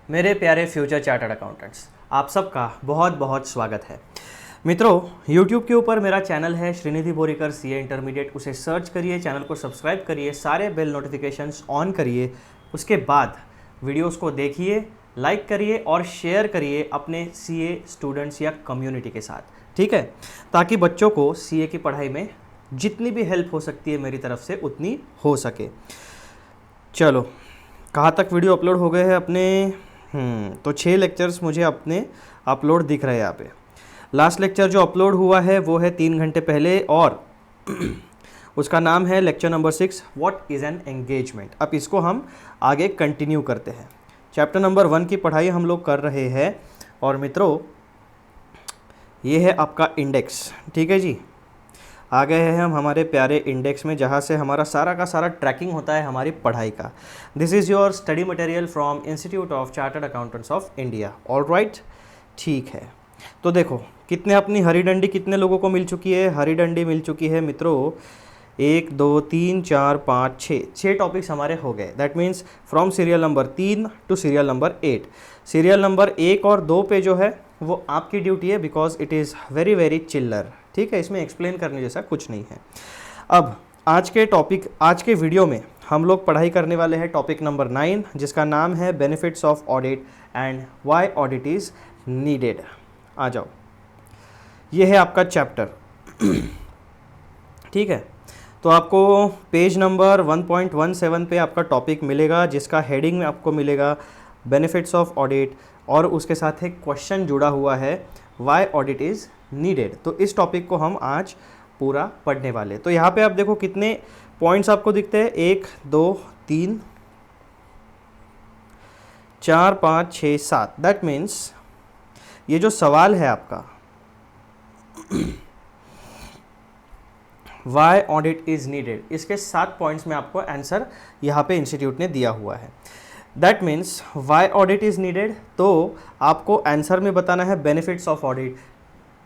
मेरे प्यारे future chartered accountants, आप सबका बहुत बहुत स्वागत है। मित्रों, YouTube के ऊपर मेरा चैनल है श्रीनिधि बोरीकर सीए इंटरमीडिएट। उसे सर्च करिए, चैनल को सब्सक्राइब करिए, सारे बेल नोटिफिकेशंस ऑन करिए। उसके बाद वीडियोस को देखिए, लाइक करिए और शेयर करिए अपने सीए स्टूडेंट्स या कम्युनिटी के साथ, ठीक है, ताकि बच्चों को सीए की पढ़ाई में जितनी भी हेल्प हो सकती है मेरी तरफ से उतनी हो सके। चलो, कहाँ तक वीडियो अपलोड हो गए हैं अपने? तो 6 लेक्चर्स मुझे अपने अपलोड दिख रहे हैं यहाँ पे। लास्ट लेक्चर जो अपलोड हुआ है वो है 3 घंटे पहले और उसका नाम है lecture number 6, what is an engagement. अब इसको हम आगे कंटिन्यू करते हैं। चैप्टर नंबर 1 की पढ़ाई हम लोग कर रहे हैं और मित्रों ये है आपका इंडेक्स, ठीक है जी। आ गए हैं हम हमारे प्यारे इंडेक्स में, जहाँ से हमारा सारा का सारा ट्रैकिंग होता है हमारी पढ़ाई का। This is your study material from institute of chartered accountants of India. All right, ठीक है। तो देखो कितने अपनी हरी डंडी कितने लोगों को मिल चुकी है। हरी डंडी मिल चुकी है मित्रों 1 2 3 4 5 6 टॉपिक्स हमारे हो गए। That means from serial number 3 to serial number 8। Serial number 1 और 2 पे जो है वो आपकी ड्यूटी है, because it is very very चिल्लर, ठीक है। इसमें एक्सप्लेन करने जैसा कुछ नहीं है। अब आज के वीडियो में हम लोग पढ़ाई करने वाले हैं टॉपिक नंबर 9, जिसका नाम है benefits of audit and why audit is needed. आ जाओ, ये है आपका चैप्टर, ठीक है। तो आपको पेज नंबर 1.17 पे आपका टॉपिक मिलेगा, जिसका हेडिंग में आपको मिलेगा बेनिफिट्स ऑफ ऑडिट और उसके साथ एक क्वेश्चन जुड़ा हुआ है व्हाई ऑडिट इज़ नीडेड। तो इस टॉपिक को हम आज पूरा पढ़ने वाले। तो यहाँ पे आप देखो कितने पॉइंट्स आपको दिखते हैं, 1 2 3 4 5 6 7। दैट मीन्स ये जो सवाल है आपका वाई ऑडिट इज़ नीडेड, इसके 7 पॉइंट्स में आपको आंसर यहाँ पे इंस्टीट्यूट ने दिया हुआ है। That means why audit is needed, तो आपको आंसर में बताना है बेनिफिट्स ऑफ ऑडिट,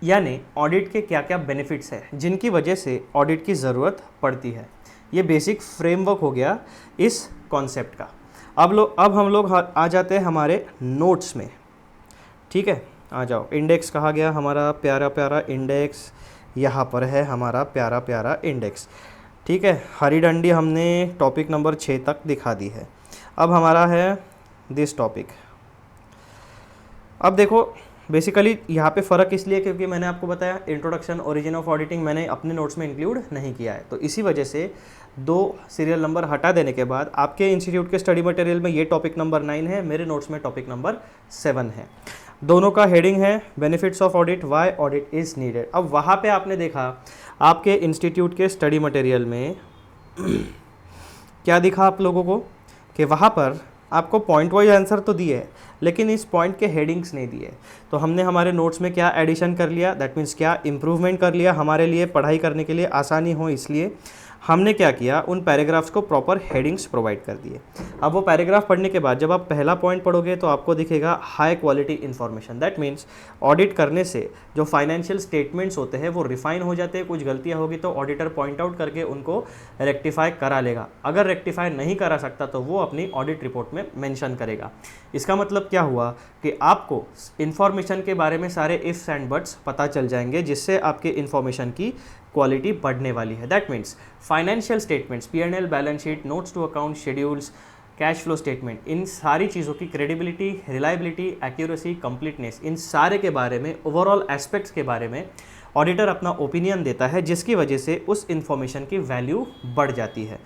यानी ऑडिट के क्या क्या बेनिफिट्स हैं जिनकी वजह से ऑडिट की ज़रूरत पड़ती है। ये बेसिक फ्रेमवर्क हो गया इस कॉन्सेप्ट का। अब हम लोग आ जाते हैं हमारे नोट्स में, ठीक है। आ जाओ, इंडेक्स कहा गया हमारा प्यारा प्यारा इंडेक्स, यहाँ पर है हमारा प्यारा प्यारा इंडेक्स, ठीक है। हरी डंडी हमने टॉपिक नंबर 6 तक दिखा दी है। अब हमारा है दिस टॉपिक। अब देखो बेसिकली यहाँ पे फ़र्क इसलिए क्योंकि मैंने आपको बताया इंट्रोडक्शन ओरिजिन ऑफ ऑडिटिंग मैंने अपने नोट्स में इंक्लूड नहीं किया है, तो इसी वजह से 2 सीरियल नंबर हटा देने के बाद आपके इंस्टीट्यूट के स्टडी मटेरियल में ये टॉपिक नंबर 9 है, मेरे नोट्स में टॉपिक नंबर 7 है। दोनों का हेडिंग है benefits of audit, why audit is needed. अब वहाँ पे आपने देखा आपके इंस्टीट्यूट के स्टडी मटेरियल में क्या दिखा आप लोगों को कि वहाँ पर आपको पॉइंट वाइज आंसर तो दिए है, लेकिन इस पॉइंट के हेडिंग्स नहीं दिए। तो हमने हमारे नोट्स में क्या एडिशन कर लिया, दैट मीन्स क्या इम्प्रूवमेंट कर लिया हमारे लिए पढ़ाई करने के लिए आसानी हो, इसलिए हमने क्या किया, उन पैराग्राफ्स को प्रॉपर हेडिंग्स प्रोवाइड कर दिए। अब वो पैराग्राफ पढ़ने के बाद जब आप पहला पॉइंट पढ़ोगे तो आपको दिखेगा high quality information. That means audit करने से जो फाइनेंशियल स्टेटमेंट्स होते हैं वो रिफाइन हो जाते हैं। कुछ गलतियाँ होगी तो ऑडिटर पॉइंट आउट करके उनको रेक्टिफाई करा लेगा। अगर रेक्टिफाई नहीं करा सकता तो वो अपनी ऑडिट रिपोर्ट में मेंशन करेगा। इसका मतलब क्या हुआ कि आपको इन्फॉर्मेशन के बारे में सारे इफ्स एंड बट्स पता चल जाएंगे, जिससे आपके इन्फॉर्मेशन की क्वालिटी बढ़ने वाली है। That means financial statements, P&L, balance sheet, notes to account, schedules, cash flow statement, इन सारी चीज़ों की क्रेडिबिलिटी, रिलायबिलिटी, एक्यूरेसी, कंप्लीटनेस, इन सारे के बारे में, ओवरऑल एस्पेक्ट्स के बारे में ऑडिटर अपना ओपिनियन देता है, जिसकी वजह से उस इन्फॉर्मेशन की वैल्यू बढ़ जाती है।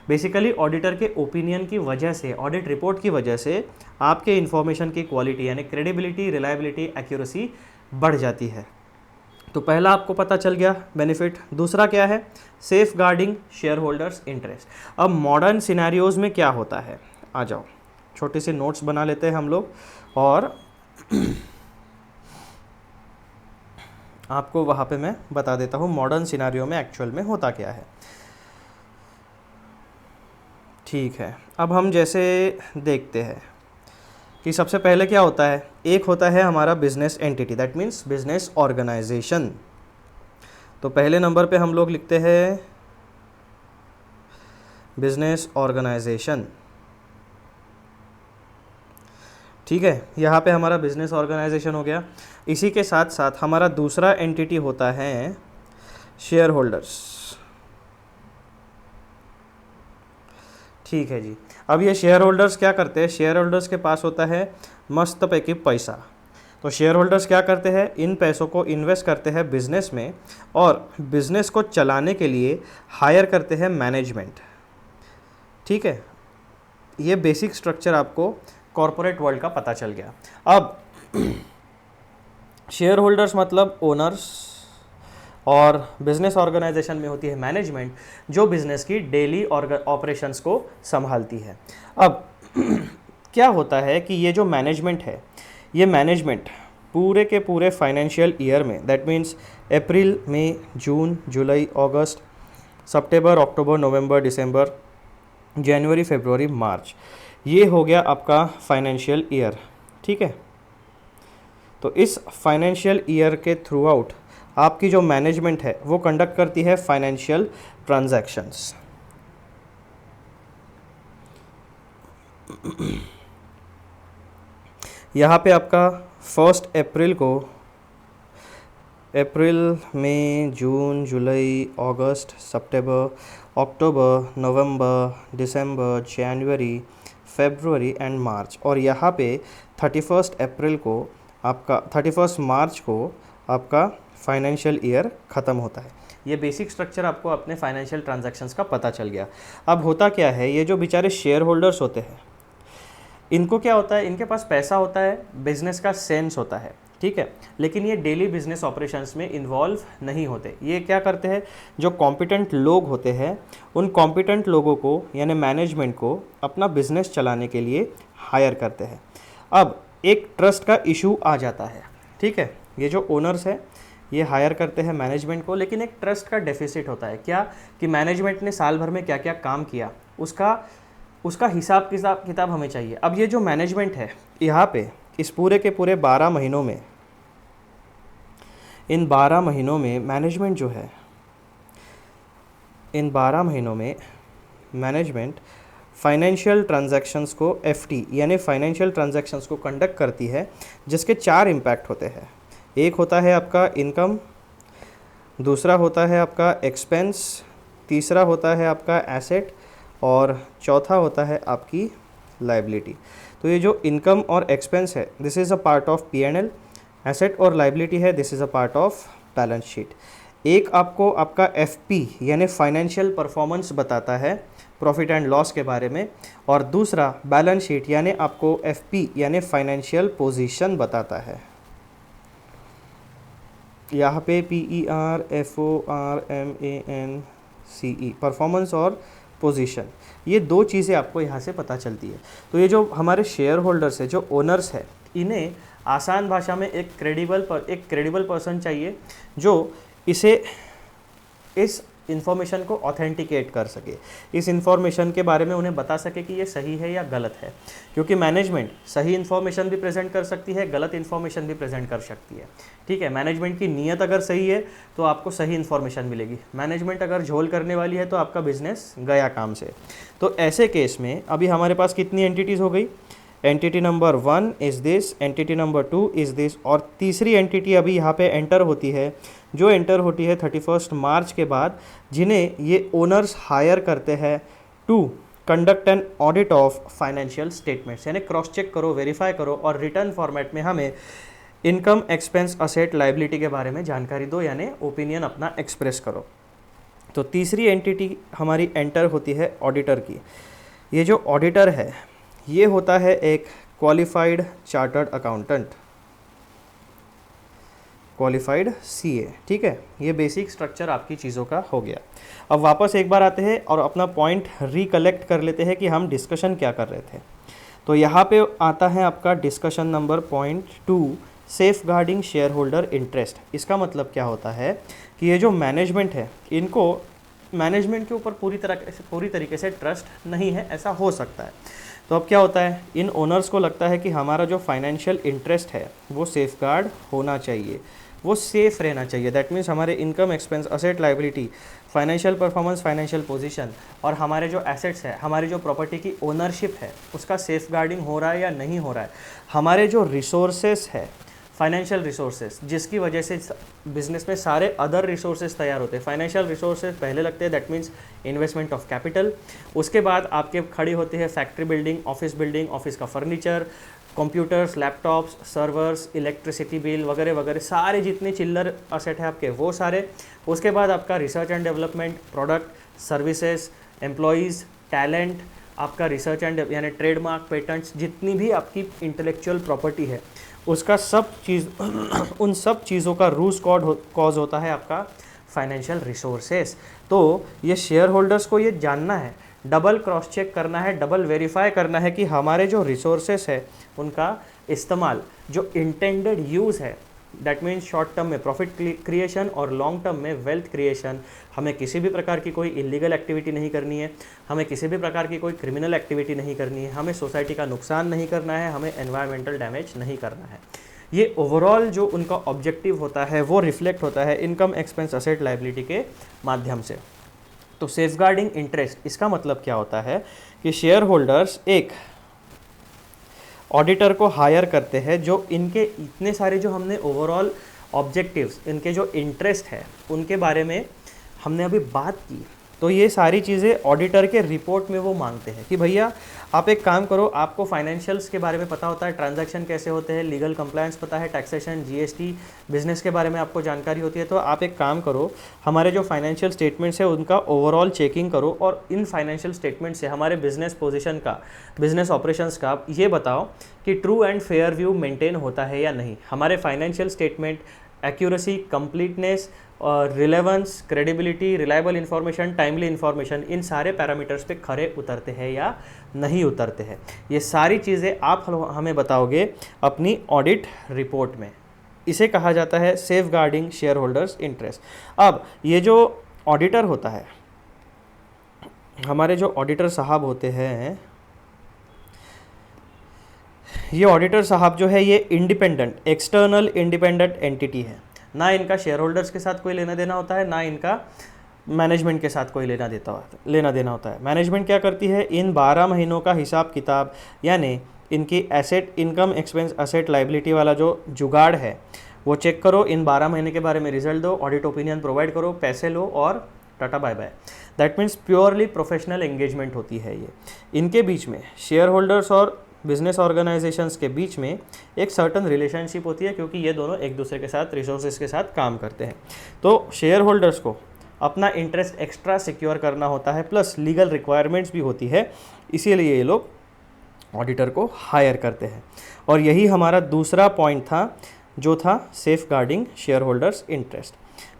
बेसिकली ऑडिटर के ओपिनियन की वजह से, ऑडिट रिपोर्ट की वजह से आपके इन्फॉर्मेशन की क्वालिटी यानी क्रेडिबिलिटी, रिलायबिलिटी, एक्यूरेसी बढ़ जाती है। तो पहला आपको पता चल गया बेनिफिट। दूसरा क्या है, safeguarding shareholders interest. अब मॉडर्न सिनेरियोज़ में क्या होता है, आ जाओ छोटे से नोट्स बना लेते हैं हम लोग और आपको वहाँ पे मैं बता देता हूँ मॉडर्न सिनेरियो में एक्चुअल में होता क्या है, ठीक है। अब हम जैसे देखते हैं कि सबसे पहले क्या होता है, एक होता है हमारा business entity, that means business organisation. तो पहले नंबर पे हम लोग लिखते हैं बिजनेस ऑर्गेनाइजेशन, ठीक है, यहाँ पे हमारा बिजनेस ऑर्गेनाइजेशन हो गया। इसी के साथ साथ हमारा दूसरा एंटिटी होता है शेयर होल्डर्स। ठीक है जी। अब ये शेयर होल्डर्स क्या करते हैं, शेयर होल्डर्स के पास होता है मस्त पैकी पैसा। तो शेयर होल्डर्स क्या करते हैं, इन पैसों को इन्वेस्ट करते हैं बिजनेस में और बिजनेस को चलाने के लिए हायर करते हैं मैनेजमेंट। ठीक है, ये बेसिक स्ट्रक्चर आपको कॉरपोरेट वर्ल्ड का पता चल गया। अब शेयर होल्डर्स मतलब ओनर्स और बिजनेस ऑर्गेनाइजेशन में होती है मैनेजमेंट, जो बिजनेस की डेली ऑपरेशंस को संभालती है। अब क्या होता है कि ये जो मैनेजमेंट है, ये मैनेजमेंट पूरे के पूरे फाइनेंशियल ईयर में, दैट मीन्स अप्रैल, मई, जून, जुलाई, अगस्त, सितंबर, अक्टूबर, नवंबर, दिसंबर, जनवरी, फरवरी, मार्च, ये हो गया आपका फाइनेंशियल ईयर। ठीक है, तो इस फाइनेंशियल ईयर के थ्रू आउट आपकी जो मैनेजमेंट है वो कंडक्ट करती है फाइनेंशियल ट्रांजैक्शंस। यहाँ पे आपका 1 अप्रैल को, अप्रैल, मई, जून, जुलाई, अगस्त, सितंबर, अक्टूबर, नवंबर, दिसंबर, जनवरी, फरवरी एंड मार्च, और यहाँ पे 31 अप्रैल को आपका, 31 मार्च को आपका फाइनेंशियल ईयर ख़त्म होता है। ये बेसिक स्ट्रक्चर आपको अपने फाइनेंशियल ट्रांजैक्शंस का पता चल गया। अब होता क्या है, ये जो बेचारे शेयर होल्डर्स होते हैं, इनको क्या होता है, इनके पास पैसा होता है, बिजनेस का सेंस होता है। ठीक है, लेकिन ये डेली बिजनेस ऑपरेशंस में इन्वॉल्व नहीं होते। ये क्या करते हैं, जो कॉम्पिटेंट लोग होते हैं, उन कॉम्पिटेंट लोगों को यानी मैनेजमेंट को अपना बिजनेस चलाने के लिए हायर करते हैं। अब एक ट्रस्ट का इशू आ जाता है। ठीक है, ये जो ओनर्स है ये हायर करते हैं मैनेजमेंट को, लेकिन एक ट्रस्ट का डेफिसिट होता है। क्या कि मैनेजमेंट ने साल भर में क्या क्या काम किया, उसका हिसाब किताब हमें चाहिए। अब ये जो मैनेजमेंट है, यहाँ पे इस पूरे के पूरे 12 महीनों में, इन 12 महीनों में मैनेजमेंट जो है, इन 12 महीनों में मैनेजमेंट फाइनेंशियल ट्रांजैक्शंस को एफटी यानी फाइनेंशियल ट्रांजैक्शंस को कंडक्ट करती है, जिसके 4 इम्पैक्ट होते हैं। एक होता है आपका इनकम, दूसरा होता है आपका एक्सपेंस, तीसरा होता है आपका एसेट और चौथा होता है आपकी लायबिलिटी। तो ये जो इनकम और एक्सपेंस है, this is a part of P&L, asset और लायबिलिटी है, this is a part of balance sheet. एक आपको आपका FP यानी फाइनेंशियल परफॉर्मेंस बताता है प्रॉफिट एंड लॉस के बारे में, और दूसरा बैलेंस शीट यानी आपको FP यानी फाइनेंशियल पोजीशन बताता है। यहाँ पे PERFORMANCE परफॉर्मेंस और पोजीशन, ये 2 चीज़ें आपको यहाँ से पता चलती है। तो ये जो हमारे शेयर होल्डर्स है, जो ओनर्स है, इन्हें आसान भाषा में एक क्रेडिबल पर्सन चाहिए जो इस इन्फॉर्मेशन को ऑथेंटिकेट कर सके, इस इन्फॉर्मेशन के बारे में उन्हें बता सके कि ये सही है या गलत है। क्योंकि मैनेजमेंट सही इन्फॉर्मेशन भी प्रेजेंट कर सकती है, गलत इन्फॉर्मेशन भी प्रेजेंट कर सकती है। ठीक है, मैनेजमेंट की नीयत अगर सही है तो आपको सही इन्फॉर्मेशन मिलेगी, मैनेजमेंट अगर झोल करने वाली है तो आपका बिजनेस गया काम से। तो ऐसे केस में अभी हमारे पास कितनी एंटिटीज़ हो गई, entity number 1 is this, entity number 2 is this, और तीसरी एंटिटी अभी यहाँ पे एंटर होती है, जो एंटर होती है 31 मार्च के बाद, जिन्हें ये ओनर्स हायर करते हैं to conduct an audit of financial statements, यानी क्रॉस चेक करो, वेरीफाई करो और रिटर्न फॉर्मेट में हमें इनकम, एक्सपेंस, असेट, लायबिलिटी के बारे में जानकारी दो, यानी ओपिनियन अपना एक्सप्रेस करो। तो तीसरी एंटिटी हमारी एंटर होती है ऑडिटर की। ये जो ऑडिटर है ये होता है एक qualified chartered accountant, qualified CA। ठीक है, ये बेसिक स्ट्रक्चर आपकी चीज़ों का हो गया। अब वापस एक बार आते हैं और अपना पॉइंट रिकलेक्ट कर लेते हैं कि हम डिस्कशन क्या कर रहे थे। तो यहाँ पे आता है आपका discussion number point 2, safeguarding share holder interest. इसका मतलब क्या होता है कि ये जो मैनेजमेंट है, इनको मैनेजमेंट के ऊपर पूरी तरीके से ट्रस्ट नहीं है, ऐसा हो सकता है। तो अब क्या होता है, इन ओनर्स को लगता है कि हमारा जो फाइनेंशियल इंटरेस्ट है वो सेफगार्ड होना चाहिए, वो सेफ रहना चाहिए। दैट मीन्स हमारे income, expense, asset, liability, financial performance, financial position और हमारे जो एसेट्स है, हमारी जो प्रॉपर्टी की ओनरशिप है, उसका सेफ गार्डिंग हो रहा है या नहीं हो रहा है। हमारे जो रिसोर्सेस है, फाइनेंशियल रिसोर्सेज, जिसकी वजह से बिजनेस में सारे अदर रिसोर्सेज तैयार होते हैं। फाइनेंशियल रिसोर्सेज पहले लगते हैं, that means investment of capital. उसके बाद आपके खड़ी होती है फैक्ट्री बिल्डिंग, ऑफिस का furniture, computers, laptops, servers, electricity bill वगैरह वगैरह, सारे जितने चिल्लर असेट है आपके वो सारे। उसके बाद आपका research and development, product, services, employees, talent, आपका रिसर्च एंड यानी ट्रेडमार्क, पेटेंट्स, जितनी भी आपकी इंटेलेक्चुअल प्रॉपर्टी है उसका सब चीज़ उन सब चीज़ों का रूट कॉज होता है आपका फाइनेंशियल रिसोर्सेस। तो ये शेयर होल्डर्स को ये जानना है, डबल क्रॉस चेक करना है, डबल वेरीफाई करना है कि हमारे जो रिसोर्सेस है उनका इस्तेमाल, जो इंटेंडेड यूज़ है, दैट मीन्स शॉर्ट टर्म में प्रॉफिट क्रिएशन और लॉन्ग टर्म में वेल्थ क्रिएशन, हमें किसी भी प्रकार की कोई इलीगल एक्टिविटी नहीं करनी है, हमें किसी भी प्रकार की कोई क्रिमिनल एक्टिविटी नहीं करनी है, हमें सोसाइटी का नुकसान नहीं करना है, हमें एनवायरमेंटल डैमेज नहीं करना है। ये ओवरऑल जो उनका ऑब्जेक्टिव होता है वो रिफ्लेक्ट होता है इनकम, एक्सपेंस, असेट, लाइबिलिटी के माध्यम से। तो सेफगार्डिंग इंटरेस्ट, इसका मतलब क्या होता है कि शेयर होल्डर्स एक ऑडिटर को हायर करते हैं जो इनके इतने सारे जो हमने ओवरऑल ऑब्जेक्टिव्स, इनके जो इंटरेस्ट है उनके बारे में हमने अभी बात की। तो ये सारी चीज़ें ऑडिटर के रिपोर्ट में वो मांगते हैं कि भैया आप एक काम करो, आपको फाइनेंशियल्स के बारे में पता होता है, ट्रांजैक्शन कैसे होते हैं, लीगल कंप्लायंस पता है, टैक्सेशन, जीएसटी, बिजनेस के बारे में आपको जानकारी होती है, तो आप एक काम करो, हमारे जो फाइनेंशियल स्टेटमेंट्स है उनका ओवरऑल चेकिंग करो और इन फाइनेंशियल स्टेटमेंट से हमारे बिजनेस पोजीशन का, बिजनेस ऑपरेशंस का ये बताओ कि true and fair view maintain होता है या नहीं। हमारे फाइनेंशियल स्टेटमेंट एक्यूरेसी, कंप्लीटनेस और relevance, credibility, reliable information, timely information, इन सारे पैरामीटर्स पे खरे उतरते हैं या नहीं उतरते हैं। ये सारी चीज़ें आप हमें बताओगे अपनी ऑडिट रिपोर्ट में। इसे कहा जाता है safeguarding shareholders interest. अब ये जो ऑडिटर होता है, हमारे जो ऑडिटर साहब होते हैं, ये ऑडिटर साहब जो है ये इंडिपेंडेंट, एक्सटर्नल इंडिपेंडेंट एंटिटी है। ना इनका शेयर होल्डर्स के साथ कोई लेना देना होता है, ना इनका मैनेजमेंट के साथ कोई लेना देना होता है। मैनेजमेंट क्या करती है, इन 12 महीनों का हिसाब किताब, यानी इनकी asset, income, expense, asset, liability वाला जो जुगाड़ है वो चेक करो, इन 12 महीने के बारे में रिजल्ट दो, ऑडिट ओपिनियन प्रोवाइड करो, पैसे लो और tata bye bye. That means purely professional engagement होती है ये। इनके बीच में शेयर होल्डर्स और बिजनेस ऑर्गेनाइजेशंस के बीच में एक सर्टन रिलेशनशिप होती है, क्योंकि ये दोनों एक दूसरे के साथ, रिसोर्सेज के साथ काम करते हैं। तो शेयर होल्डर्स को अपना इंटरेस्ट एक्स्ट्रा सिक्योर करना होता है, प्लस लीगल रिक्वायरमेंट्स भी होती है, इसीलिए ये लोग ऑडिटर को हायर करते हैं। और यही हमारा दूसरा पॉइंट था, जो था safeguarding shareholders interest.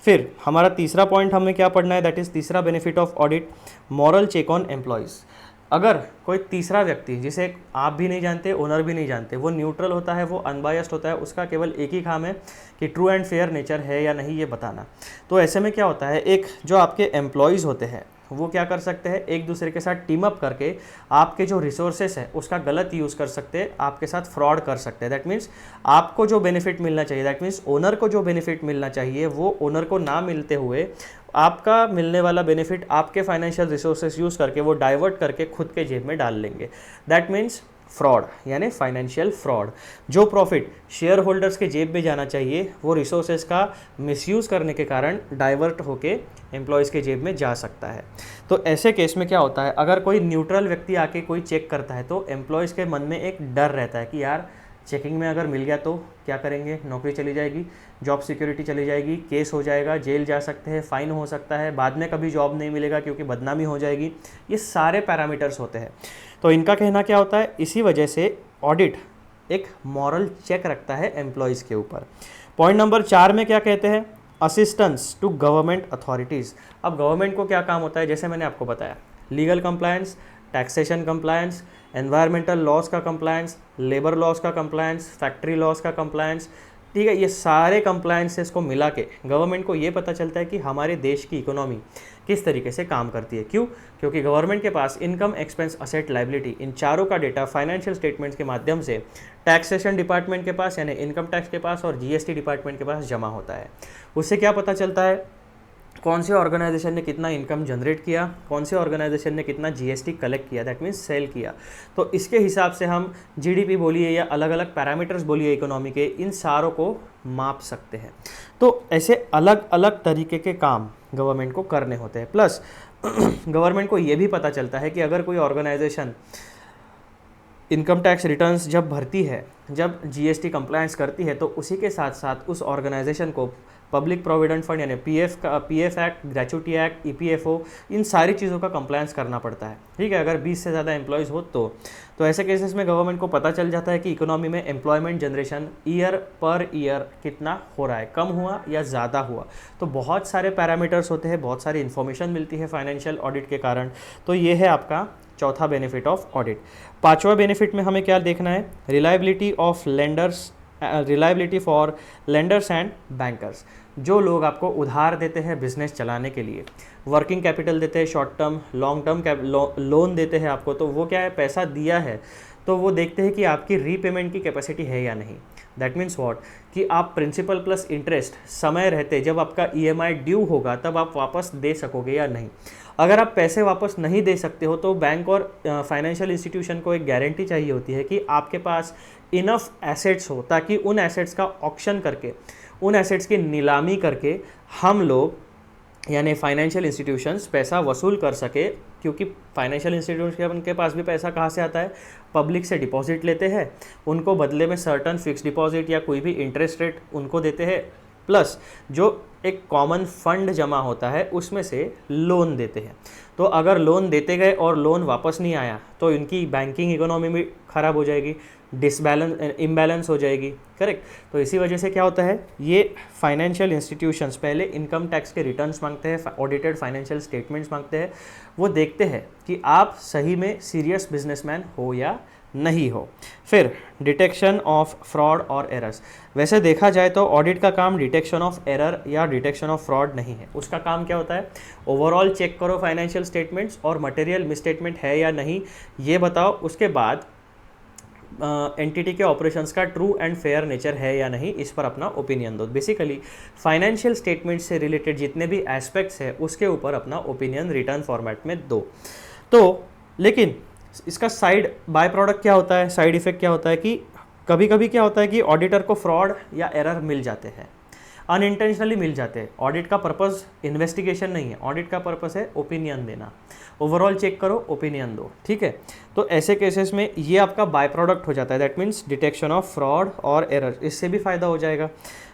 फिर हमारा तीसरा पॉइंट हमें क्या पढ़ना है, दैट इज़ तीसरा benefit of audit, moral check on employees. अगर कोई तीसरा व्यक्ति, जिसे आप भी नहीं जानते, ओनर भी नहीं जानते, वो न्यूट्रल होता है, वो अनबायस्ड होता है, उसका केवल एक ही काम है कि ट्रू एंड फेयर नेचर है या नहीं ये बताना। तो ऐसे में क्या होता है, एक जो आपके एम्प्लॉयज़ होते हैं वो क्या कर सकते हैं, एक दूसरे के साथ टीम अप करके आपके जो रिसोर्सेस है उसका गलत यूज़ कर सकते हैं, आपके साथ फ्रॉड कर सकते हैं। दैट मीन्स आपको जो बेनिफिट मिलना चाहिए, दैट मीन्स ओनर को जो बेनिफिट मिलना चाहिए वो ओनर को ना मिलते हुए आपका मिलने वाला बेनिफिट आपके फाइनेंशियल रिसोर्सेस यूज़ करके वो डाइवर्ट करके खुद के जेब में डाल लेंगे। दैट मीन्स फ्रॉड, यानी फाइनेंशियल फ्रॉड। जो प्रॉफिट शेयर होल्डर्स के जेब में जाना चाहिए वो रिसोर्सेज का मिसयूज़ करने के कारण डाइवर्ट होके एम्प्लॉयज़ के जेब में जा सकता है। तो ऐसे केस में क्या होता है, अगर कोई न्यूट्रल व्यक्ति आके कोई चेक करता है तो एम्प्लॉयज़ के मन में एक डर रहता है कि यार चेकिंग में अगर मिल गया तो क्या करेंगे, नौकरी चली जाएगी, जॉब सिक्योरिटी चली जाएगी, केस हो जाएगा, जेल जा सकते हैं, फाइन हो सकता है, बाद में कभी जॉब नहीं मिलेगा क्योंकि बदनामी हो जाएगी। ये सारे पैरामीटर्स होते हैं। तो इनका कहना क्या होता है, इसी वजह से ऑडिट एक मॉरल चेक रखता है एम्प्लॉयज़ के ऊपर। पॉइंट नंबर 4 में क्या कहते हैं, असिस्टेंस टू गवर्नमेंट अथॉरिटीज़। अब गवर्नमेंट को क्या काम होता है, जैसे मैंने आपको बताया, legal compliance, taxation compliance, environmental laws का कंप्लायंस, लेबर लॉज का कंप्लायंस, फैक्ट्री लॉज का कंप्लायंस, ठीक है। ये सारे कंप्लायंसेस को मिला के गवर्नमेंट को ये पता चलता है कि हमारे देश की इकोनॉमी किस तरीके से काम करती है। क्यों? क्योंकि गवर्नमेंट के पास इनकम, एक्सपेंस, असेट, लाइबिलिटी, इन चारों का डेटा फाइनेंशियल स्टेटमेंट्स के माध्यम से टैक्सेशन डिपार्टमेंट के पास यानी इनकम टैक्स के पास और जीएसटी डिपार्टमेंट के पास जमा होता है। उससे क्या पता चलता है? कौन से ऑर्गेनाइजेशन ने कितना इनकम जनरेट किया, कौन से ऑर्गेनाइजेशन ने कितना जीएसटी कलेक्ट किया, दैट मीन्स सेल किया। तो इसके हिसाब से हम जीडीपी बोलिए या अलग अलग पैरामीटर्स बोलिए इकोनॉमी के, इन सारों को माप सकते हैं। तो ऐसे अलग अलग तरीके के काम गवर्नमेंट को करने होते हैं। प्लस गवर्नमेंट को ये भी पता चलता है कि अगर कोई ऑर्गेनाइजेशन इनकम टैक्स रिटर्न्स जब भरती है, जब जीएसटी कंप्लायंस करती है, तो उसी के साथ साथ उस ऑर्गेनाइजेशन को पब्लिक प्रोविडेंट फंड यानी PF act, gratuity act, EPFO, इन सारी चीज़ों का कंप्लायंस करना पड़ता है। ठीक है, अगर 20 से ज़्यादा एम्प्लॉयज़ हो तो ऐसे केसेस में गवर्नमेंट को पता चल जाता है कि इकोनॉमी में employment generation year per year कितना हो रहा है, कम हुआ या ज़्यादा हुआ। तो बहुत सारे पैरामीटर्स होते हैं, बहुत सारी इन्फॉर्मेशन मिलती है फाइनेंशियल ऑडिट के कारण। तो ये है आपका चौथा बेनिफिट ऑफ ऑडिट। पांचवा बेनिफिट में हमें क्या देखना है? Reliability of lenders, reliability for lenders and bankers. जो लोग आपको उधार देते हैं बिजनेस चलाने के लिए, वर्किंग कैपिटल देते हैं, short term, long term loan देते हैं आपको, तो वो क्या है, पैसा दिया है तो वो देखते हैं कि आपकी रीपेमेंट की कैपेसिटी है या नहीं। दैट मीन्स व्हाट, कि आप प्रिंसिपल प्लस इंटरेस्ट समय रहते, जब आपका ईएमआई ड्यू होगा तब आप वापस दे सकोगे या नहीं। अगर आप पैसे वापस नहीं दे सकते हो तो बैंक और फाइनेंशियल इंस्टीट्यूशन को एक गारंटी चाहिए होती है कि आपके पास इनफ एसेट्स हो, ताकि उन एसेट्स का ऑक्शन करके, उन एसेट्स की नीलामी करके हम लोग यानी फाइनेंशियल इंस्टीट्यूशंस पैसा वसूल कर सके। क्योंकि फाइनेंशियल इंस्टीट्यूशन के पास भी पैसा कहाँ से आता है? पब्लिक से डिपॉजिट लेते हैं, उनको बदले में सर्टन फिक्स डिपॉजिट या कोई भी इंटरेस्ट रेट उनको देते हैं, प्लस जो एक कॉमन फंड जमा होता है उसमें से लोन देते हैं। तो अगर लोन देते गए और लोन वापस नहीं आया तो इनकी बैंकिंग इकोनॉमी भी ख़राब हो जाएगी, इम्बैलेंस हो जाएगी। करेक्ट। तो इसी वजह से क्या होता है, ये फाइनेंशियल इंस्टीट्यूशंस पहले इनकम टैक्स के रिटर्न्स मांगते हैं, ऑडिटेड फाइनेंशियल स्टेटमेंट्स मांगते हैं। वो देखते हैं कि आप सही में सीरियस बिजनेसमैन हो या नहीं हो। फिर डिटेक्शन ऑफ फ्रॉड और एरर्स। वैसे देखा जाए तो ऑडिट का काम डिटेक्शन ऑफ एरर या डिटेक्शन ऑफ फ्रॉड नहीं है। उसका काम क्या होता है? ओवरऑल चेक करो फाइनेंशियल स्टेटमेंट्स और मटेरियल मिसस्टेटमेंट है या नहीं ये बताओ। उसके बाद एंटिटी के ऑपरेशंस का ट्रू एंड फेयर नेचर है या नहीं, इस पर अपना ओपिनियन दो। बेसिकली फाइनेंशियल स्टेटमेंट से रिलेटेड जितने भी एस्पेक्ट्स हैं उसके ऊपर अपना ओपिनियन रिटर्न फॉर्मेट में दो। तो लेकिन इसका साइड बाय प्रोडक्ट क्या होता है, साइड इफेक्ट क्या होता है कि कभी कभी क्या होता है कि ऑडिटर को फ्रॉड या एरर मिल जाते हैं, अनइंटेंशनली मिल जाते हैं। ऑडिट का पर्पस इन्वेस्टिगेशन नहीं है, ऑडिट का पर्पस है ओपिनियन देना। ओवरऑल चेक करो, ओपिनियन दो। ठीक है, तो ऐसे केसेस में ये आपका बाय प्रोडक्ट हो जाता है, that means detection of fraud और एरर, इससे भी फायदा हो जाएगा।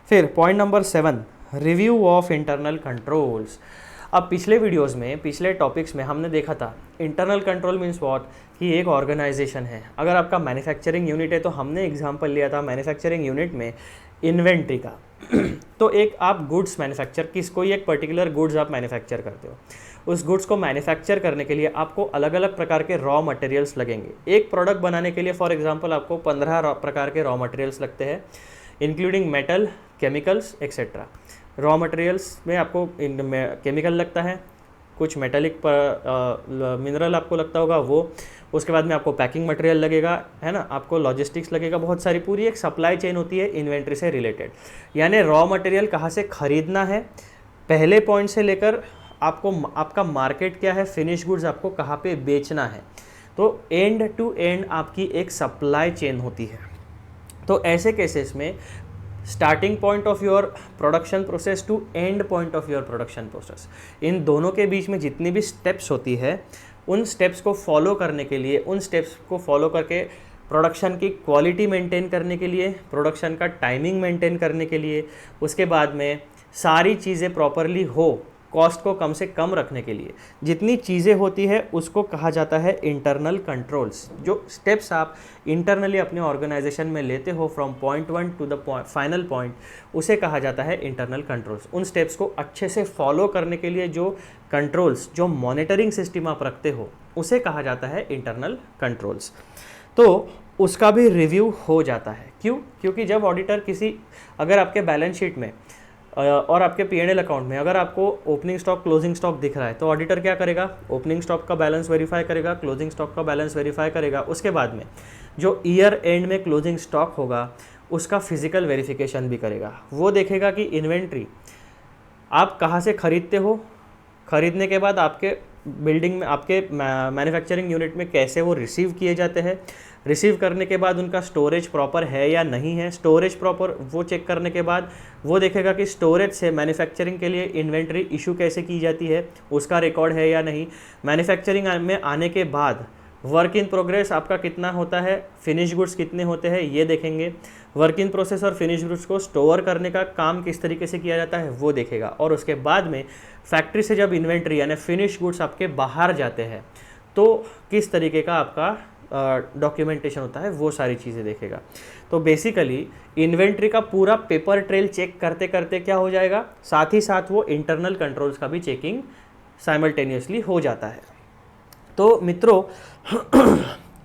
फिर point number 7, review of internal controls. अब पिछले वीडियोस में, पिछले टॉपिक्स में हमने देखा था इंटरनल कंट्रोल मीन्स व्हाट, कि एक ऑर्गेनाइजेशन है। अगर आपका मैन्युफैक्चरिंग यूनिट है तो हमने एग्जांपल लिया था मैन्युफैक्चरिंग यूनिट में इन्वेंट्री का। तो एक आप गुड्स मैन्युफैक्चर, कोई एक पर्टिकुलर गुड्स आप मैन्युफैक्चर करते हो, उस गुड्स को मैन्युफैक्चर करने के लिए आपको अलग अलग प्रकार के रॉ मटेरियल्स लगेंगे। एक प्रोडक्ट बनाने के लिए फॉर एग्जांपल आपको 15 प्रकार के रॉ मटेरियल्स लगते हैं, including metal, chemicals etcetera. Raw materials में आपको केमिकल लगता है, कुछ मेटेलिक मिनरल आपको लगता होगा वो, उसके बाद में आपको पैकिंग मटेरियल लगेगा, है ना, आपको लॉजिस्टिक्स लगेगा, बहुत सारी पूरी एक सप्लाई चेन होती है इन्वेंट्री से रिलेटेड। यानी रॉ मटेरियल कहाँ से खरीदना है पहले पॉइंट से लेकर आपको आपका मार्केट क्या है, फिनिश गुड्स आपको कहाँ पे बेचना है, तो एंड टू एंड आपकी एक सप्लाई चेन होती है। तो ऐसे केसेस में starting point of your production process to end point of your production process, इन दोनों के बीच में जितनी भी स्टेप्स होती है उन स्टेप्स को फॉलो करने के लिए, उन स्टेप्स को फॉलो करके प्रोडक्शन की क्वालिटी मेंटेन करने के लिए, प्रोडक्शन का टाइमिंग मेंटेन करने के लिए, उसके बाद में सारी चीज़ें प्रॉपरली हो, कॉस्ट को कम से कम रखने के लिए जितनी चीज़ें होती है उसको कहा जाता है इंटरनल कंट्रोल्स। जो स्टेप्स आप इंटरनली अपने ऑर्गेनाइजेशन में लेते हो from point 1 to the final point, उसे कहा जाता है इंटरनल कंट्रोल्स। उन स्टेप्स को अच्छे से फॉलो करने के लिए जो कंट्रोल्स, जो मॉनिटरिंग सिस्टम आप रखते हो उसे कहा जाता है इंटरनल कंट्रोल्स। तो उसका भी रिव्यू हो जाता है। क्यों? क्योंकि जब ऑडिटर अगर आपके बैलेंस शीट में और आपके P&L अकाउंट में अगर आपको ओपनिंग स्टॉक क्लोजिंग स्टॉक दिख रहा है तो ऑडिटर क्या करेगा, ओपनिंग स्टॉक का बैलेंस वेरीफाई करेगा, क्लोजिंग स्टॉक का बैलेंस वेरीफाई करेगा। उसके बाद में जो ईयर एंड में क्लोजिंग स्टॉक होगा उसका फिजिकल वेरिफिकेशन भी करेगा। वो देखेगा कि इन्वेंट्री आप कहाँ से खरीदते हो, खरीदने के बाद आपके बिल्डिंग में, आपके मैन्युफैक्चरिंग यूनिट में कैसे वो रिसीव किए जाते हैं, रिसीव करने के बाद उनका स्टोरेज प्रॉपर है या नहीं है, स्टोरेज प्रॉपर वो चेक करने के बाद वो देखेगा कि स्टोरेज से मैन्युफैक्चरिंग के लिए इन्वेंट्री इशू कैसे की जाती है, उसका रिकॉर्ड है या नहीं। मैन्युफैक्चरिंग में आने के बाद वर्क इन प्रोग्रेस आपका कितना होता है, फिनिश गुड्स कितने होते हैं ये देखेंगे। वर्क इन प्रोसेस और फिनिश गुड्स को स्टोर करने का काम किस तरीके से किया जाता है वो देखेगा। और उसके बाद में फैक्ट्री से जब इन्वेंट्री यानी फिनिश गुड्स आपके बाहर जाते हैं तो किस तरीके का आपका डॉक्यूमेंटेशन होता है वो सारी चीज़ें देखेगा। तो बेसिकली इन्वेंट्री का पूरा पेपर ट्रेल चेक करते करते क्या हो जाएगा, साथ ही साथ वो इंटरनल कंट्रोल्स का भी चेकिंग साइमल्टेनियसली हो जाता है। तो मित्रों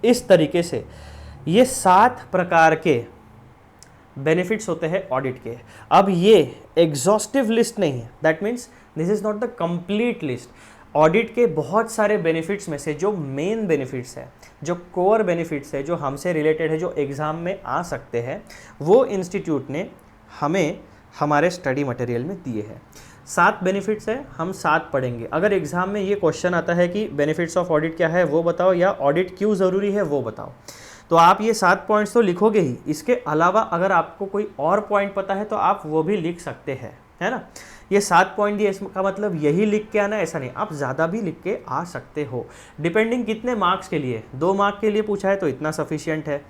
इस तरीके से ये 7 प्रकार के बेनिफिट्स होते हैं ऑडिट के। अब ये एग्जॉस्टिव लिस्ट नहीं है, that means this is not the complete list. Audit के बहुत सारे बेनिफिट्स में से जो मेन बेनिफिट्स है, जो कोर बेनिफिट्स है, जो हमसे रिलेटेड है, जो एग्ज़ाम में आ सकते हैं, वो इंस्टीट्यूट ने हमें हमारे स्टडी मटेरियल में दिए हैं। 7 बेनिफिट्स है, हम 7 पढ़ेंगे। अगर एग्ज़ाम में ये क्वेश्चन आता है कि बेनिफिट्स ऑफ ऑडिट क्या है वो बताओ, या ऑडिट क्यों ज़रूरी है वो बताओ, तो आप ये 7 पॉइंट्स तो लिखोगे ही। इसके अलावा अगर आपको कोई और पॉइंट पता है तो आप वो भी लिख सकते हैं, है ना। ये 7 पॉइंट दिए, इसका मतलब यही लिख के आना ऐसा नहीं, आप ज़्यादा भी लिख के आ सकते हो, डिपेंडिंग कितने मार्क्स के लिए। 2 मार्क के लिए पूछा है तो इतना सफिशियंट है,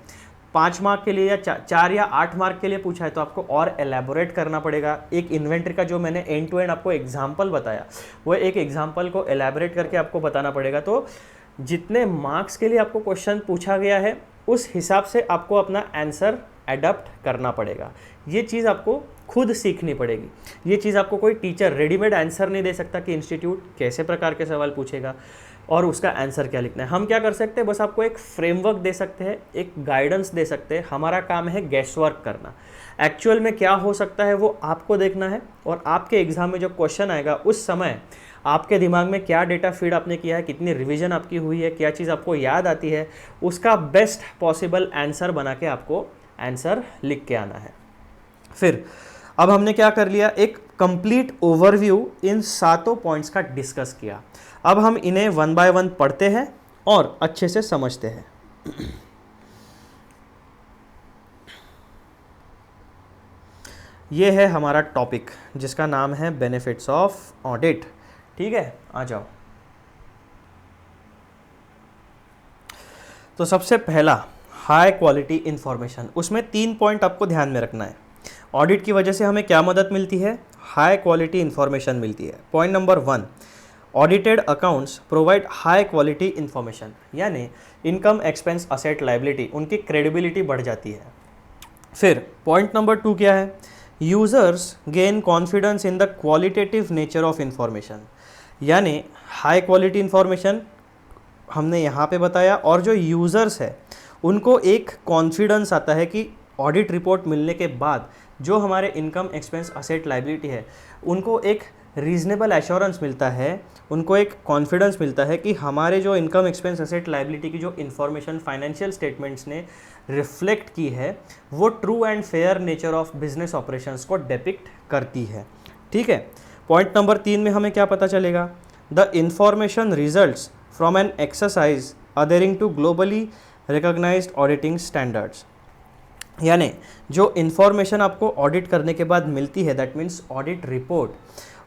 5 मार्क के लिए या 4 या 8 मार्क के लिए पूछा है तो आपको और एलैबोरेट करना पड़ेगा। एक इन्वेंट्री का जो मैंने एंड टू एंड आपको एग्जाम्पल बताया, वो एक एग्जाम्पल को एलैबोरेट करके आपको बताना पड़ेगा। तो जितने मार्क्स के लिए आपको क्वेश्चन पूछा गया है उस हिसाब से आपको अपना आंसर एडप्ट करना पड़ेगा। ये चीज़ आपको खुद सीखनी पड़ेगी। ये चीज़ आपको कोई टीचर रेडीमेड आंसर नहीं दे सकता कि इंस्टीट्यूट कैसे प्रकार के सवाल पूछेगा और उसका आंसर क्या लिखना है। हम क्या कर सकते हैं, बस आपको एक फ्रेमवर्क दे सकते हैं, एक गाइडेंस दे सकते हैं। हमारा काम है गैस वर्क करना। एक्चुअल में क्या हो सकता है वो आपको देखना है, और आपके एग्जाम में जो क्वेश्चन आएगा उस समय आपके दिमाग में क्या डेटा फीड आपने किया है, कितनी रिवीजन आपकी हुई है, क्या चीज़ आपको याद आती है, उसका बेस्ट पॉसिबल आंसर बना के आपको आंसर लिख के आना है। फिर अब हमने क्या कर लिया, एक कंप्लीट ओवरव्यू इन 7 पॉइंट्स का डिस्कस किया। अब हम इन्हें 1 बाय 1 पढ़ते हैं और अच्छे से समझते हैं। ये है हमारा टॉपिक जिसका नाम है बेनिफिट्स ऑफ ऑडिट। ठीक है, आ जाओ। तो सबसे पहला हाई क्वालिटी इंफॉर्मेशन, उसमें 3 पॉइंट आपको ध्यान में रखना है। ऑडिट की वजह से हमें क्या मदद मिलती है, हाई क्वालिटी इंफॉर्मेशन मिलती है। Point number 1, audited accounts provide high quality information, यानी इनकम एक्सपेंस असेट लायबिलिटी, उनकी क्रेडिबिलिटी बढ़ जाती है। फिर पॉइंट नंबर 2 क्या है, users gain confidence in the qualitative nature of information, यानी हाई क्वालिटी इंफॉर्मेशन हमने यहाँ पे बताया, और जो यूज़र्स है उनको एक कॉन्फिडेंस आता है कि ऑडिट रिपोर्ट मिलने के बाद जो हमारे इनकम एक्सपेंस असेट लायबिलिटी है उनको एक रीजनेबल एश्योरेंस मिलता है, उनको एक कॉन्फिडेंस मिलता है कि हमारे जो इनकम एक्सपेंस असेट लायबिलिटी की जो इन्फॉर्मेशन फाइनेंशियल स्टेटमेंट्स ने रिफ्लेक्ट की है वो true and fair nature of business operations को डिपिक्ट करती है। ठीक है, पॉइंट नंबर 3 में हमें क्या पता चलेगा, the information results from an exercise adhering to globally recognised auditing standards, यानी जो इन्फॉर्मेशन आपको ऑडिट करने के बाद मिलती है, दैट मीन्स ऑडिट रिपोर्ट,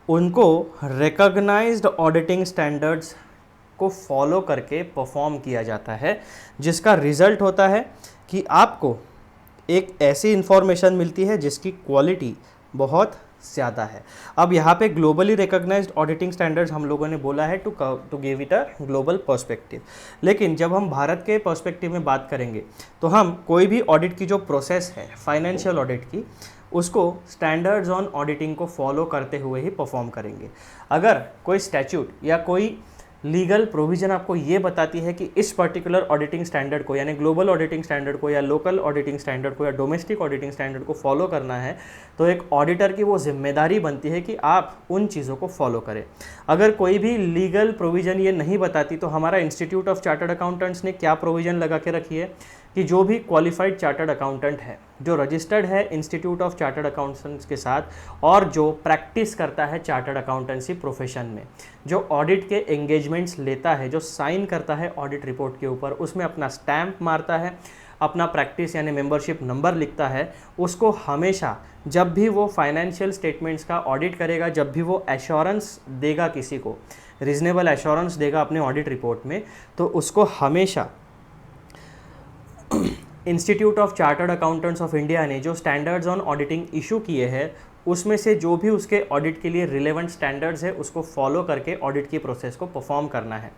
उनको रिकॉग्नाइज्ड ऑडिटिंग स्टैंडर्ड्स को फॉलो करके परफॉर्म किया जाता है, जिसका रिजल्ट होता है कि आपको एक ऐसी इन्फॉर्मेशन मिलती है जिसकी क्वालिटी बहुत ज़्यादा है। अब यहाँ पे ग्लोबली रिकॉग्नाइज्ड ऑडिटिंग स्टैंडर्ड्स हम लोगों ने बोला है to give it a global perspective, लेकिन जब हम भारत के पर्सपेक्टिव में बात करेंगे तो हम कोई भी ऑडिट की जो प्रोसेस है फाइनेंशियल ऑडिट की, उसको स्टैंडर्ड्स ऑन ऑडिटिंग को फॉलो करते हुए ही परफॉर्म करेंगे। अगर कोई स्टैट्यूट या कोई लीगल प्रोविज़न आपको ये बताती है कि इस पर्टिकुलर ऑडिटिंग स्टैंडर्ड को, यानी ग्लोबल ऑडिटिंग स्टैंडर्ड को या लोकल ऑडिटिंग स्टैंडर्ड को या डोमेस्टिक ऑडिटिंग स्टैंडर्ड को फॉलो करना है, तो एक ऑडिटर की वो जिम्मेदारी बनती है कि आप उन चीज़ों को फॉलो करें। अगर कोई भी लीगल प्रोविज़न ये नहीं बताती, तो हमारा इंस्टीट्यूट ऑफ चार्टर्ड अकाउंटेंट्स ने क्या प्रोविज़न लगा के रखी है कि जो भी क्वालिफाइड चार्टर्ड अकाउंटेंट है, जो रजिस्टर्ड है इंस्टीट्यूट ऑफ चार्टर्ड अकाउंटेंट्स के साथ और जो प्रैक्टिस करता है चार्टर्ड अकाउंटेंसी प्रोफेशन में, जो ऑडिट के एंगेजमेंट्स लेता है, जो साइन करता है ऑडिट रिपोर्ट के ऊपर, उसमें अपना स्टैम्प मारता है, अपना प्रैक्टिस यानी मेंबरशिप नंबर लिखता है, उसको हमेशा जब भी वो फाइनेंशियल स्टेटमेंट्स का ऑडिट करेगा, जब भी वो एश्योरेंस देगा, किसी को रीजनेबल एश्योरेंस देगा अपने ऑडिट रिपोर्ट में, तो उसको हमेशा institute of chartered accountants of India ने जो स्टैंडर्ड्स ऑन ऑडिटिंग इशू किए हैं, उसमें से जो भी उसके ऑडिट के लिए रिलेवेंट स्टैंडर्ड्स है, उसको फॉलो करके ऑडिट की प्रोसेस को परफॉर्म करना है।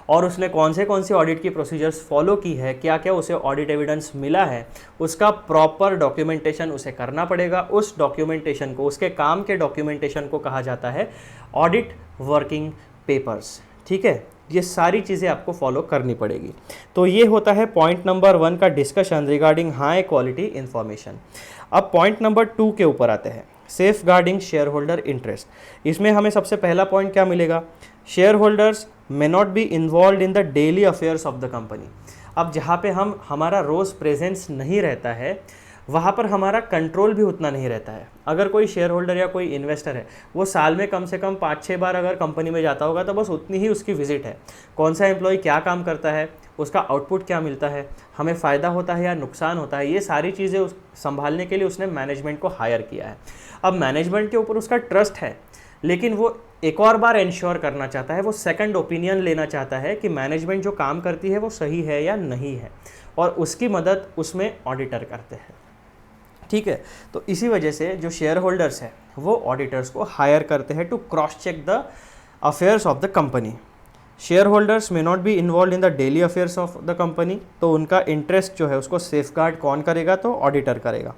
और उसने कौन से ऑडिट की प्रोसीजर्स फॉलो की है, क्या क्या उसे ऑडिट एविडेंस मिला है, उसका प्रॉपर डॉक्यूमेंटेशन उसे करना पड़ेगा। उस डॉक्यूमेंटेशन को, उसके काम के डॉक्यूमेंटेशन को कहा जाता है ऑडिट वर्किंग पेपर्स। ठीक है, ये सारी चीज़ें आपको फॉलो करनी पड़ेगी। तो ये होता है पॉइंट नंबर 1 का discussion regarding high quality information. अब पॉइंट नंबर 2 के ऊपर आते हैं, safeguarding share holder interest. इसमें हमें सबसे पहला पॉइंट क्या मिलेगा, shareholders may not be involve in the daily affairs of the company. अब जहाँ पे हमारा रोज़ प्रेजेंस नहीं रहता है, वहाँ पर हमारा कंट्रोल भी उतना नहीं रहता है। अगर कोई शेयर होल्डर या कोई इन्वेस्टर है, वो साल में कम से कम 5-6 बार अगर कंपनी में जाता होगा, तो बस उतनी ही उसकी विजिट है। कौन सा एम्प्लॉय क्या काम करता है, उसका आउटपुट क्या मिलता है, हमें फ़ायदा होता है या नुकसान होता है, ये सारी चीज़ें संभालने के लिए उसने मैनेजमेंट को हायर किया है। अब मैनेजमेंट के ऊपर उसका ट्रस्ट है, लेकिन वो एक और बार इंश्योर करना चाहता है, वो सेकंड ओपिनियन लेना चाहता है कि मैनेजमेंट जो काम करती है वो सही है या नहीं है, और उसकी मदद उसमें ऑडिटर करते हैं। ठीक है, तो इसी वजह से जो शेयर होल्डर्स हैं वो ऑडिटर्स को हायर करते हैं to cross check the affairs of the company. Shareholders may not be involve in the daily affairs of the company, तो उनका इंटरेस्ट जो है उसको सेफ गार्ड कौन करेगा, तो ऑडिटर करेगा।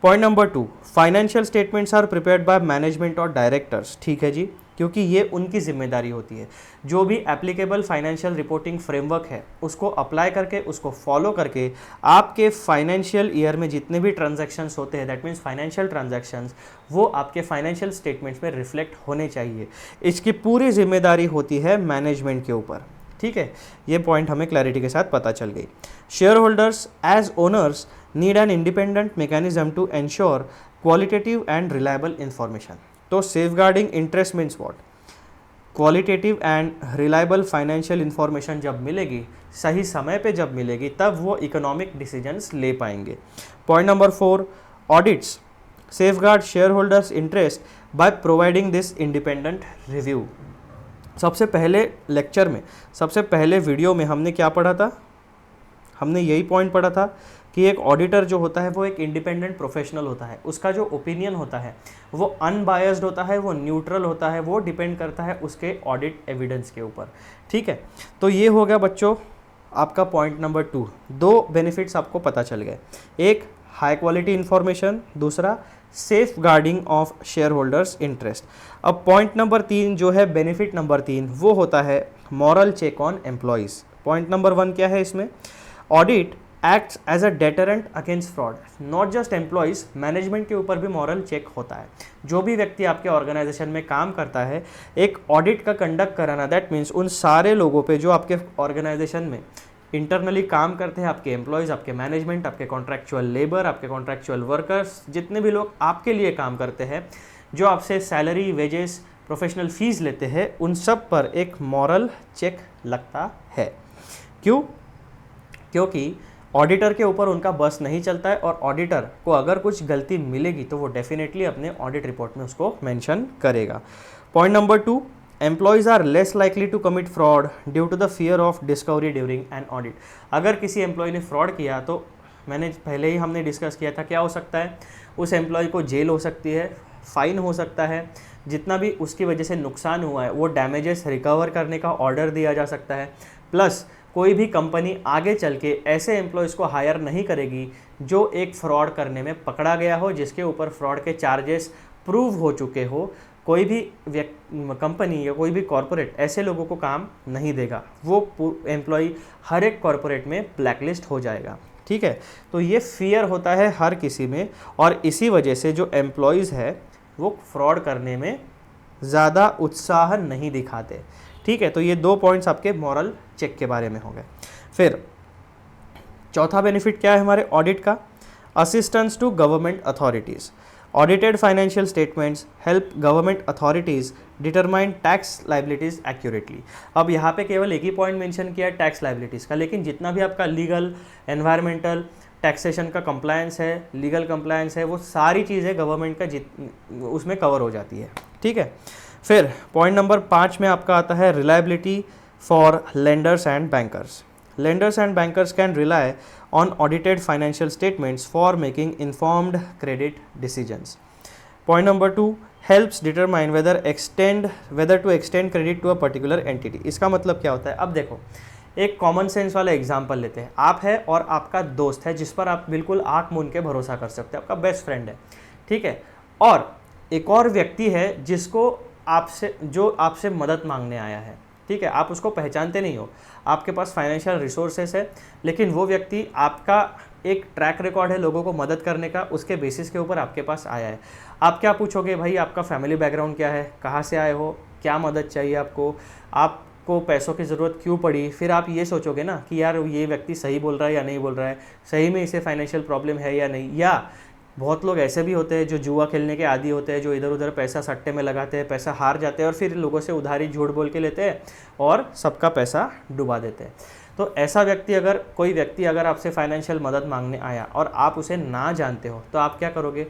Point number 2, financial statements are prepared by management और डायरेक्टर्स। ठीक है जी, क्योंकि ये उनकी जिम्मेदारी होती है। जो भी एप्लीकेबल फाइनेंशियल रिपोर्टिंग फ्रेमवर्क है, उसको अप्लाई करके, उसको फॉलो करके आपके फाइनेंशियल ईयर में जितने भी ट्रांजैक्शंस होते हैं, दैट मीन्स फाइनेंशियल ट्रांजैक्शंस, वो आपके फाइनेंशियल स्टेटमेंट्स में रिफ्लेक्ट होने चाहिए। इसकी पूरी जिम्मेदारी होती है मैनेजमेंट के ऊपर। ठीक है, ये पॉइंट हमें क्लैरिटी के साथ पता चल गई। Shareholders as owners need an independent mechanism to ensure qualitative and reliable information. तो safeguarding interest means what, qualitative and reliable financial information जब मिलेगी, सही समय पे जब मिलेगी, तब वो इकोनॉमिक डिसीजंस ले पाएंगे। Point number 4, audits safeguard share holders interest by providing this independent review. सबसे पहले लेक्चर में, सबसे पहले वीडियो में हमने क्या पढ़ा था, हमने यही पॉइंट पढ़ा था कि एक ऑडिटर जो होता है वो एक इंडिपेंडेंट प्रोफेशनल होता है। उसका जो ओपिनियन होता है वो अनबायस्ड होता है, वो न्यूट्रल होता है, वो डिपेंड करता है उसके ऑडिट एविडेंस के ऊपर। ठीक है, तो ये हो गया बच्चों आपका पॉइंट नंबर 2। 2 बेनिफिट्स आपको पता चल गए, एक हाई क्वालिटी इन्फॉर्मेशन, दूसरा safeguarding of shareholders interest. अब पॉइंट नंबर 3 जो है, बेनिफिट नंबर 3, वो होता है moral check on employees. Point number 1 क्या है इसमें, audit acts as a deterrent against fraud. Not just employees, management के ऊपर भी मॉरल चेक होता है। जो भी व्यक्ति आपके ऑर्गेनाइजेशन में काम करता है, एक ऑडिट का कंडक्ट कराना, दैट मीन्स उन सारे लोगों पे जो आपके ऑर्गेनाइजेशन में इंटरनली काम करते हैं, आपके एम्प्लॉयज़, आपके मैनेजमेंट, आपके कॉन्ट्रैक्चुअल लेबर, आपके कॉन्ट्रैक्चुअल वर्कर्स, जितने भी लोग आपके लिए काम करते हैं, जो आपसे सैलरी, वेजेस, प्रोफेशनल फीस लेते हैं, उन सब पर एक मॉरल चेक लगता है। क्यों? क्योंकि ऑडिटर के ऊपर उनका बस नहीं चलता है, और ऑडिटर को अगर कुछ गलती मिलेगी तो वो डेफिनेटली अपने ऑडिट रिपोर्ट में उसको मेंशन करेगा। Point number 2, employees are less likely to commit fraud due to the fear of discovery during an audit. अगर किसी एम्प्लॉय ने फ्रॉड किया तो मैंने पहले ही हमने डिस्कस किया था क्या हो सकता है, उस एम्प्लॉय को जेल हो सकती है, फाइन हो सकता है, जितना भी उसकी वजह से नुकसान हुआ है वो डैमेजेस रिकवर करने का ऑर्डर दिया जा सकता है। प्लस कोई भी कंपनी आगे चल के ऐसे एम्प्लॉयज़ को हायर नहीं करेगी जो एक फ़्रॉड करने में पकड़ा गया हो, जिसके ऊपर फ्रॉड के चार्जेस प्रूव हो चुके हो, कोई भी कंपनी या कोई भी कॉरपोरेट ऐसे लोगों को काम नहीं देगा, वो एम्प्लॉय हर एक कॉरपोरेट में ब्लैकलिस्ट हो जाएगा। ठीक है, तो ये फियर होता है हर किसी में, और इसी वजह से जो एम्प्लॉयज़ है वो फ्रॉड करने में ज़्यादा उत्साह नहीं दिखाते। ठीक है, तो ये 2 पॉइंट्स आपके मॉरल चेक के बारे में हो गए। फिर चौथा बेनिफिट क्या है हमारे ऑडिट का? Assistance to government authorities. Audited financial statements help government authorities determine tax liabilities accurately. अब यहाँ पे केवल एक ही पॉइंट मेंशन किया है टैक्स लाइबिलिटीज़ का, लेकिन जितना भी आपका लीगल, एनवायरमेंटल, टैक्सेशन का कंप्लायंस है, लीगल कंप्लायंस है, वो सारी चीज़ें गवर्नमेंट का उसमें कवर हो जाती है। ठीक है, फिर पॉइंट नंबर 5 में आपका आता है reliability for lenders and bankers. Lenders and bankers can rely on audited financial statements for making informed credit decisions. Point number 2 helps determine whether to extend credit to a particular entity. इसका मतलब क्या होता है? अब देखो, एक common sense वाला example लेते हैं। आप है और आपका दोस्त है जिस पर आप बिल्कुल आँख मूंद के भरोसा कर सकते हैं, आपका बेस्ट फ्रेंड है। ठीक है, और एक और व्यक्ति है जो आपसे मदद मांगने आया है। ठीक है, आप उसको पहचानते नहीं हो, आपके पास फाइनेंशियल रिसोर्सेस है, लेकिन वो व्यक्ति आपका एक ट्रैक रिकॉर्ड है लोगों को मदद करने का, उसके बेसिस के ऊपर आपके पास आया है। आप क्या पूछोगे? भाई आपका फैमिली बैकग्राउंड क्या है, कहाँ से आए हो, क्या मदद चाहिए आपको पैसों की ज़रूरत क्यों पड़ी? फिर आप ये सोचोगे ना कि यार ये व्यक्ति सही बोल रहा है या नहीं बोल रहा है, सही में इसे फाइनेंशियल प्रॉब्लम है या नहीं। या बहुत लोग ऐसे भी होते हैं जो जुआ खेलने के आदी होते हैं, जो इधर उधर पैसा सट्टे में लगाते हैं, पैसा हार जाते हैं और फिर लोगों से उधारी झूठ बोल के लेते हैं और सबका पैसा डुबा देते हैं। तो ऐसा कोई व्यक्ति अगर आपसे फाइनेंशियल मदद मांगने आया और आप उसे ना जानते हो, तो आप क्या करोगे?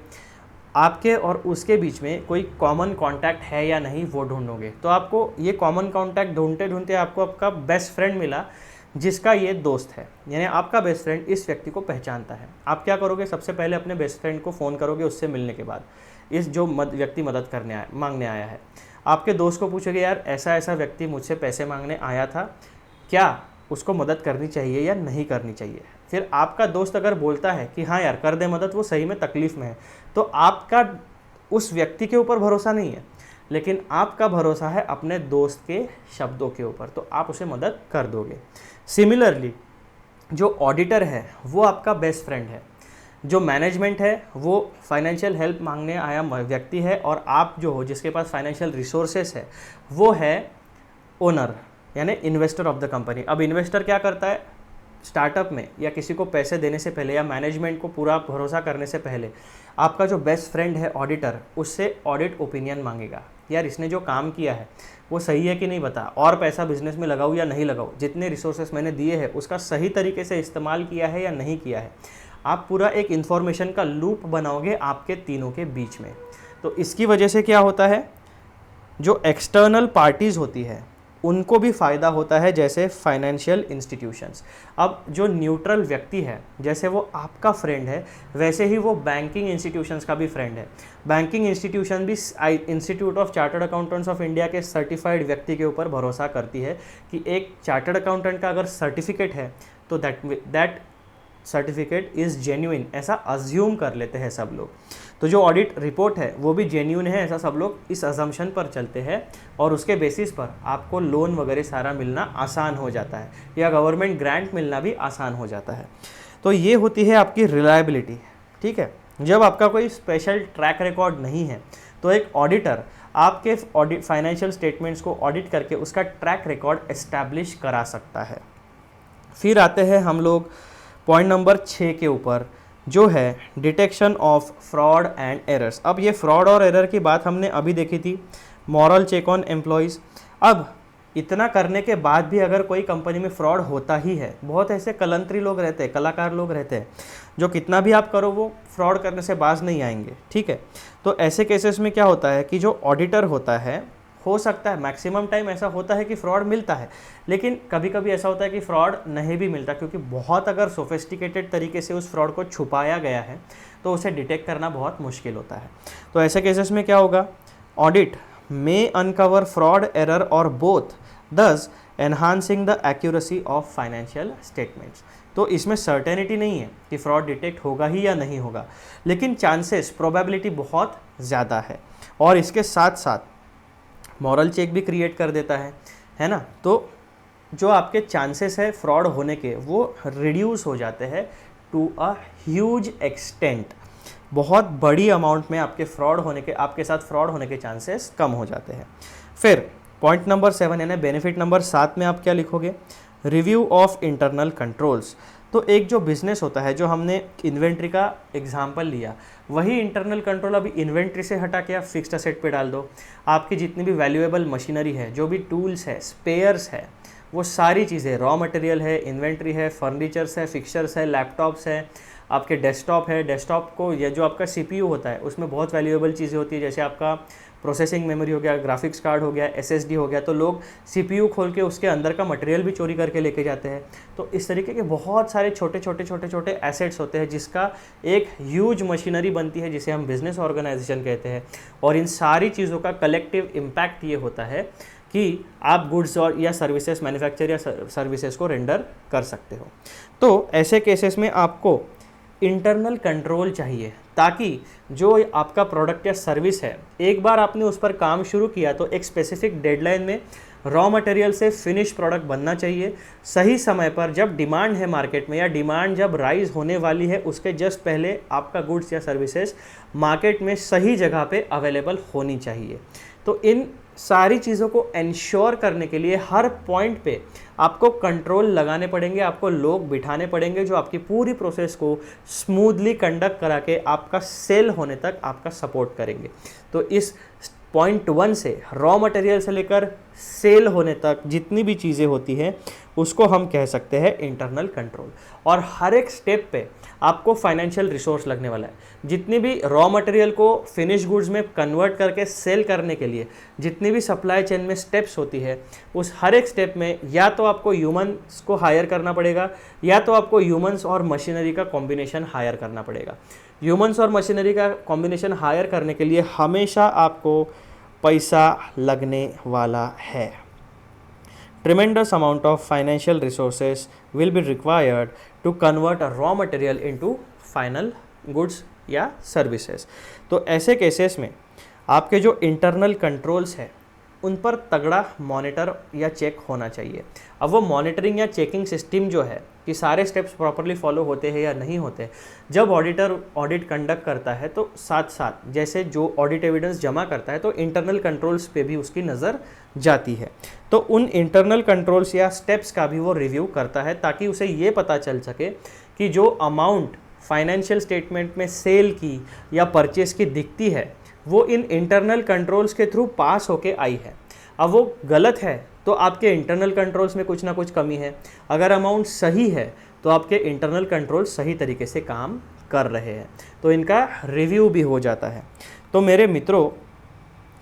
आपके और उसके बीच में कोई कॉमन कॉन्टैक्ट है या नहीं वो ढूंढोगे। तो आपको ये कॉमन कॉन्टैक्ट ढूंढते ढूंढते आपको आपका बेस्ट फ्रेंड मिला जिसका ये दोस्त है, यानी आपका बेस्ट फ्रेंड इस व्यक्ति को पहचानता है। आप क्या करोगे? सबसे पहले अपने बेस्ट फ्रेंड को फ़ोन करोगे उससे मिलने के बाद, इस जो व्यक्ति मदद मांगने आया है। आपके दोस्त को पूछोगे यार ऐसा ऐसा व्यक्ति मुझसे पैसे मांगने आया था, क्या उसको मदद करनी चाहिए या नहीं करनी चाहिए? फिर आपका दोस्त अगर बोलता है कि हाँ यार कर दे मदद, वो सही में तकलीफ़ में है, तो आपका उस व्यक्ति के ऊपर भरोसा नहीं है, लेकिन आपका भरोसा है अपने दोस्त के शब्दों के ऊपर, तो आप उसे मदद कर दोगे। सिमिलरली जो ऑडिटर है वो आपका बेस्ट फ्रेंड है, जो मैनेजमेंट है वो फाइनेंशियल हेल्प मांगने आया व्यक्ति है, और आप जो हो जिसके पास फाइनेंशियल रिसोर्सेस है वो है ओनर यानी इन्वेस्टर ऑफ द कंपनी। अब इन्वेस्टर क्या करता है? स्टार्टअप में या किसी को पैसे देने से पहले या मैनेजमेंट को पूरा भरोसा करने से पहले आपका जो बेस्ट फ्रेंड है ऑडिटर, उससे ऑडिट ओपिनियन मांगेगा, यार इसने जो काम किया है वो सही है कि नहीं बता, और पैसा बिजनेस में लगाऊँ या नहीं लगाऊँ, जितने रिसोर्सेस मैंने दिए हैं उसका सही तरीके से इस्तेमाल किया है या नहीं किया है। आप पूरा एक इन्फॉर्मेशन का लूप बनाओगे आपके तीनों के बीच में। तो इसकी वजह से क्या होता है, जो एक्सटर्नल पार्टीज़ होती है उनको भी फ़ायदा होता है, जैसे फाइनेंशियल इंस्टीट्यूशंस। अब जो न्यूट्रल व्यक्ति है, जैसे वो आपका फ्रेंड है, वैसे ही वो बैंकिंग इंस्टीट्यूशंस का भी फ्रेंड है। बैंकिंग इंस्टीट्यूशन भी institute of chartered accountants of India के सर्टिफाइड व्यक्ति के ऊपर भरोसा करती है कि एक चार्टर्ड अकाउंटेंट का अगर सर्टिफिकेट है तो दैट सर्टिफिकेट इज़ जेन्युइन, ऐसा अज्यूम कर लेते हैं सब लोग। तो जो ऑडिट रिपोर्ट है वो भी जेन्युइन है, ऐसा सब लोग इस अजम्पशन पर चलते हैं, और उसके बेसिस पर आपको लोन वगैरह सारा मिलना आसान हो जाता है, या गवर्नमेंट ग्रांट मिलना भी आसान हो जाता है। तो ये होती है आपकी रिलायबिलिटी। ठीक है, जब आपका कोई स्पेशल ट्रैक रिकॉर्ड नहीं है तो एक ऑडिटर आपके फाइनेंशियल स्टेटमेंट्स को ऑडिट करके उसका ट्रैक रिकॉर्ड एस्टैब्लिश करा सकता है। फिर आते हैं हम लोग पॉइंट नंबर 6 के ऊपर, जो है detection of fraud and errors. अब ये फ्रॉड और एरर की बात हमने अभी देखी थी, मॉरल चेक ऑन एम्प्लॉयज़। अब इतना करने के बाद भी अगर कोई कंपनी में फ्रॉड होता ही है, बहुत ऐसे कलंतरी लोग रहते हैं, कलाकार लोग रहते हैं, जो कितना भी आप करो वो फ्रॉड करने से बाज नहीं आएंगे। ठीक है, तो ऐसे केसेस में क्या होता है कि जो ऑडिटर होता है, हो सकता है मैक्सिमम टाइम ऐसा होता है कि फ्रॉड मिलता है, लेकिन कभी कभी ऐसा होता है कि फ्रॉड नहीं भी मिलता, क्योंकि बहुत अगर सोफिस्टिकेटेड तरीके से उस फ्रॉड को छुपाया गया है तो उसे डिटेक्ट करना बहुत मुश्किल होता है। तो ऐसे केसेस में क्या होगा, audit may uncover fraud, error or both, thus enhancing the accuracy of financial statements. तो इसमें सर्टेनिटी नहीं है कि फ्रॉड डिटेक्ट होगा ही या नहीं होगा, लेकिन चांसेस, प्रोबेबिलिटी बहुत ज़्यादा है। और इसके साथ साथ मॉरल चेक भी क्रिएट कर देता है ना। तो जो आपके चांसेस है फ्रॉड होने के वो रिड्यूस हो जाते हैं टू अ ह्यूज एक्सटेंट। बहुत बड़ी अमाउंट में आपके साथ फ्रॉड होने के चांसेस कम हो जाते हैं। फिर पॉइंट नंबर 7 यानी बेनिफिट नंबर 7 में आप क्या लिखोगे? Review of internal controls. तो एक जो बिजनेस होता है, जो हमने इन्वेंट्री का एग्जाम्पल लिया, वही इंटरनल कंट्रोल अभी इन्वेंट्री से हटा के आप फिक्स्ड असेट पे डाल दो। आपकी जितनी भी वैल्यूएबल मशीनरी है, जो भी टूल्स है, स्पेयर्स है, वो सारी चीज़ें, रॉ मटेरियल है, इन्वेंट्री है, फर्नीचर्स है, फिक्सचर्स है, लैपटॉप्स है, आपके डेस्कटॉप है, डेस्कटॉप को या जो आपका सीपीयू होता है उसमें बहुत वैल्यूएबल चीज़ें होती है, जैसे आपका प्रोसेसिंग मेमोरी हो गया, ग्राफिक्स कार्ड हो गया, एसएसडी हो गया। तो लोग सीपीयू खोल के उसके अंदर का मटेरियल भी चोरी करके लेके जाते हैं। तो इस तरीके के बहुत सारे छोटे छोटे एसेट्स होते हैं जिसका एक ह्यूज मशीनरी बनती है, जिसे हम बिजनेस ऑर्गेनाइजेशन कहते हैं। और इन सारी चीज़ों का कलेक्टिव इम्पैक्ट ये होता है कि आप गुड्स और या सर्विसेज मैन्युफैक्चर या सर्विसेज को रेंडर कर सकते हो। तो ऐसे केसेस में आपको इंटरनल कंट्रोल चाहिए, ताकि जो आपका प्रोडक्ट या सर्विस है, एक बार आपने उस पर काम शुरू किया तो एक स्पेसिफिक डेडलाइन में रॉ मटेरियल से फिनिश प्रोडक्ट बनना चाहिए। सही समय पर जब डिमांड है मार्केट में, या डिमांड जब राइज होने वाली है, उसके जस्ट पहले आपका गुड्स या सर्विसेज मार्केट में सही जगह पे अवेलेबल होनी चाहिए। तो इन सारी चीज़ों को इंश्योर करने के लिए हर पॉइंट पे आपको कंट्रोल लगाने पड़ेंगे, आपको लोग बिठाने पड़ेंगे जो आपकी पूरी प्रोसेस को स्मूथली कंडक्ट करा के आपका सेल होने तक आपका सपोर्ट करेंगे। तो इस पॉइंट 1 से, रॉ मटेरियल से लेकर सेल होने तक जितनी भी चीज़ें होती हैं उसको हम कह सकते हैं इंटरनल कंट्रोल। और हर एक स्टेप पे आपको फाइनेंशियल रिसोर्स लगने वाला है। जितनी भी रॉ मटेरियल को फिनिश गुड्स में कन्वर्ट करके सेल करने के लिए जितनी भी सप्लाई चेन में स्टेप्स होती है, उस हर एक स्टेप में या तो आपको ह्यूमन्स को हायर करना पड़ेगा, या तो आपको ह्यूमन्स और मशीनरी का कॉम्बिनेशन हायर करना पड़ेगा। ह्यूमन्स और मशीनरी का कॉम्बिनेशन हायर करने के लिए हमेशा आपको पैसा लगने वाला है। Tremendous amount of financial resources will be required to convert a raw material into final goods या services। तो ऐसे केसेस में आपके जो इंटरनल कंट्रोल्स है उन पर तगड़ा मॉनिटर या चेक होना चाहिए। अब वो मॉनिटरिंग या चेकिंग सिस्टम जो है कि सारे स्टेप्स प्रॉपरली फॉलो होते हैं या नहीं होते, जब ऑडिटर ऑडिट कंडक्ट करता है तो साथ साथ जैसे जो ऑडिट एविडेंस जमा करता है तो इंटरनल कंट्रोल्स पे भी उसकी नज़र जाती है। तो उन इंटरनल कंट्रोल्स या स्टेप्स का भी वो रिव्यू करता है, ताकि उसे ये पता चल सके कि जो अमाउंट फाइनेंशियल स्टेटमेंट में सेल की या परचेस की दिखती है वो इन इंटरनल कंट्रोल्स के थ्रू पास होके आई है। अब वो गलत है तो आपके इंटरनल कंट्रोल्स में कुछ ना कुछ कमी है, अगर अमाउंट सही है तो आपके इंटरनल कंट्रोल सही तरीके से काम कर रहे हैं, तो इनका रिव्यू भी हो जाता है। तो मेरे मित्रों,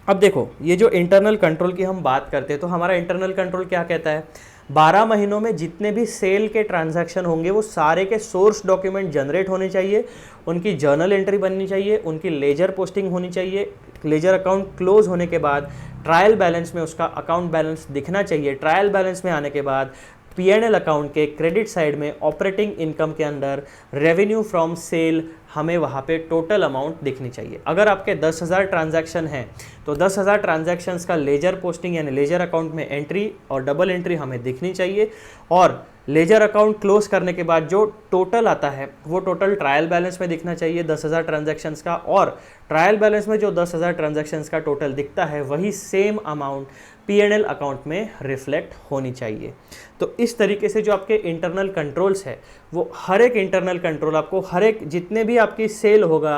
अब देखो, ये जो इंटरनल कंट्रोल की हम बात करते हैं तो हमारा इंटरनल कंट्रोल क्या कहता है? 12 महीनों में जितने भी सेल के ट्रांजैक्शन होंगे वो सारे के सोर्स डॉक्यूमेंट जनरेट होने चाहिए, उनकी जर्नल एंट्री बननी चाहिए, उनकी लेजर पोस्टिंग होनी चाहिए। लेजर अकाउंट क्लोज होने के बाद ट्रायल बैलेंस में उसका अकाउंट बैलेंस दिखना चाहिए। ट्रायल बैलेंस में आने के बाद P&L अकाउंट के क्रेडिट साइड में ऑपरेटिंग इनकम के अंदर रेवेन्यू फ्रॉम सेल हमें वहाँ पे टोटल अमाउंट दिखनी चाहिए। अगर आपके 10,000 ट्रांजैक्शन हैं तो 10,000 ट्रांजैक्शंस का लेजर पोस्टिंग यानी लेजर अकाउंट में एंट्री और डबल एंट्री हमें दिखनी चाहिए। और लेजर अकाउंट क्लोज करने के बाद जो टोटल आता है वो टोटल ट्रायल बैलेंस में दिखना चाहिए 10,000 ट्रांजैक्शंस का, और ट्रायल बैलेंस में जो 10,000 ट्रांजैक्शंस का टोटल दिखता है वही सेम अमाउंट P&L अकाउंट में रिफ्लेक्ट होनी चाहिए। तो इस तरीके से जो आपके इंटरनल कंट्रोल्स है वो हर एक इंटरनल कंट्रोल आपको हर एक जितने भी आपकी सेल होगा,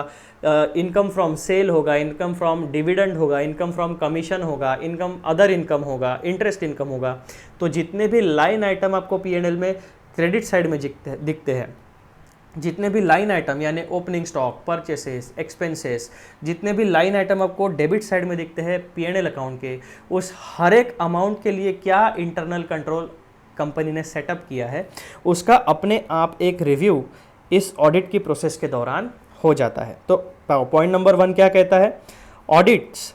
इनकम फ्रॉम सेल होगा, इनकम फ्रॉम डिविडेंड होगा, इनकम फ्रॉम कमीशन होगा, इनकम अदर इनकम होगा, इंटरेस्ट इनकम होगा, तो जितने भी लाइन आइटम आपको P&L में क्रेडिट साइड में दिखते हैं, जितने भी लाइन आइटम यानी ओपनिंग स्टॉक, परचेसेस, एक्सपेंसेस, जितने भी लाइन आइटम आपको डेबिट साइड में दिखते हैं P&L अकाउंट के, उस हर एक अमाउंट के लिए क्या इंटरनल कंट्रोल कंपनी ने सेटअप किया है उसका अपने आप एक रिव्यू इस ऑडिट की प्रोसेस के दौरान हो जाता है। तो पॉइंट नंबर 1 क्या कहता है? Audits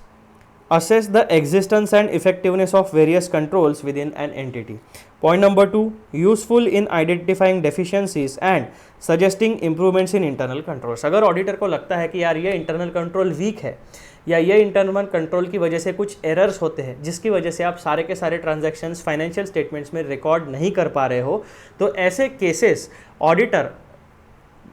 assess the existence and effectiveness of various controls within an entity. Point number 2, useful in identifying deficiencies and suggesting improvements in internal controls. अगर ऑडिटर को लगता है कि यार ये इंटरनल कंट्रोल वीक है या ये इंटरनल कंट्रोल की वजह से कुछ एरर्स होते हैं जिसकी वजह से आप सारे के सारे ट्रांजैक्शंस फाइनेंशियल स्टेटमेंट्स में रिकॉर्ड नहीं कर पा रहे हो, तो ऐसे केसेस ऑडिटर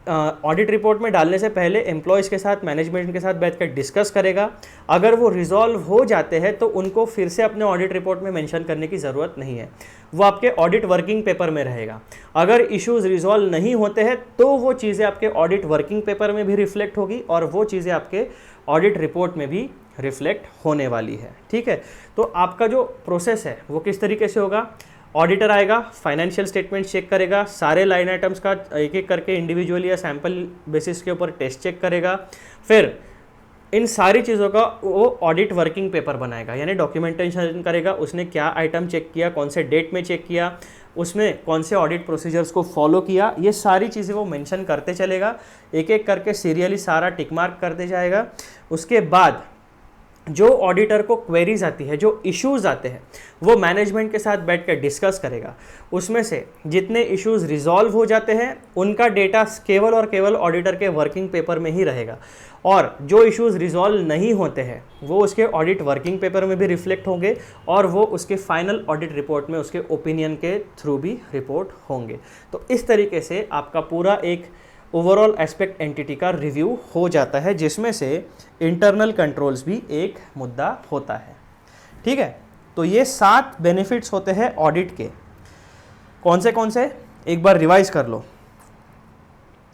ऑडिट रिपोर्ट में डालने से पहले एम्प्लॉयज़ के साथ, मैनेजमेंट के साथ बैठकर डिस्कस करेगा। अगर वो रिजॉल्व हो जाते हैं तो उनको फिर से अपने ऑडिट रिपोर्ट में मेंशन करने की ज़रूरत नहीं है, वो आपके ऑडिट वर्किंग पेपर में रहेगा। अगर इश्यूज़ रिजॉल्व नहीं होते हैं तो वो चीज़ें आपके ऑडिट वर्किंग पेपर में भी रिफ्लेक्ट होगी और वो चीज़ें आपके ऑडिट रिपोर्ट में भी रिफ्लेक्ट होने वाली है। ठीक है, तो आपका जो प्रोसेस है वो किस तरीके से होगा? ऑडिटर आएगा, फाइनेंशियल स्टेटमेंट चेक करेगा, सारे लाइन आइटम्स का एक एक करके इंडिविजुअली या सैंपल बेसिस के ऊपर टेस्ट चेक करेगा, फिर इन सारी चीज़ों का वो ऑडिट वर्किंग पेपर बनाएगा, यानी डॉक्यूमेंटेशन करेगा, उसने क्या आइटम चेक किया, कौन से डेट में चेक किया, उसमें कौन से ऑडिट प्रोसीजर्स को फॉलो किया, ये सारी चीज़ें वो मेंशन करते चलेगा, एक एक करके सीरियली सारा टिक मार्क करते जाएगा। उसके बाद जो ऑडिटर को क्वेरीज आती है, जो इश्यूज़ आते हैं, वो मैनेजमेंट के साथ बैठकर डिस्कस करेगा। उसमें से जितने इश्यूज़ रिजॉल्व हो जाते हैं उनका डेटा केवल और केवल ऑडिटर के वर्किंग पेपर में ही रहेगा, और जो इश्यूज़ रिजॉल्व नहीं होते हैं वो उसके ऑडिट वर्किंग पेपर में भी रिफ्लेक्ट होंगे और वो उसके फाइनल ऑडिट रिपोर्ट में उसके ओपिनियन के थ्रू भी रिपोर्ट होंगे। तो इस तरीके से आपका पूरा एक ओवरऑल एस्पेक्ट एंटिटी का रिव्यू हो जाता है, जिसमें से इंटरनल कंट्रोल्स भी एक मुद्दा होता है। ठीक है, तो ये 7 बेनिफिट्स होते हैं ऑडिट के। कौन से एक बार रिवाइज कर लो।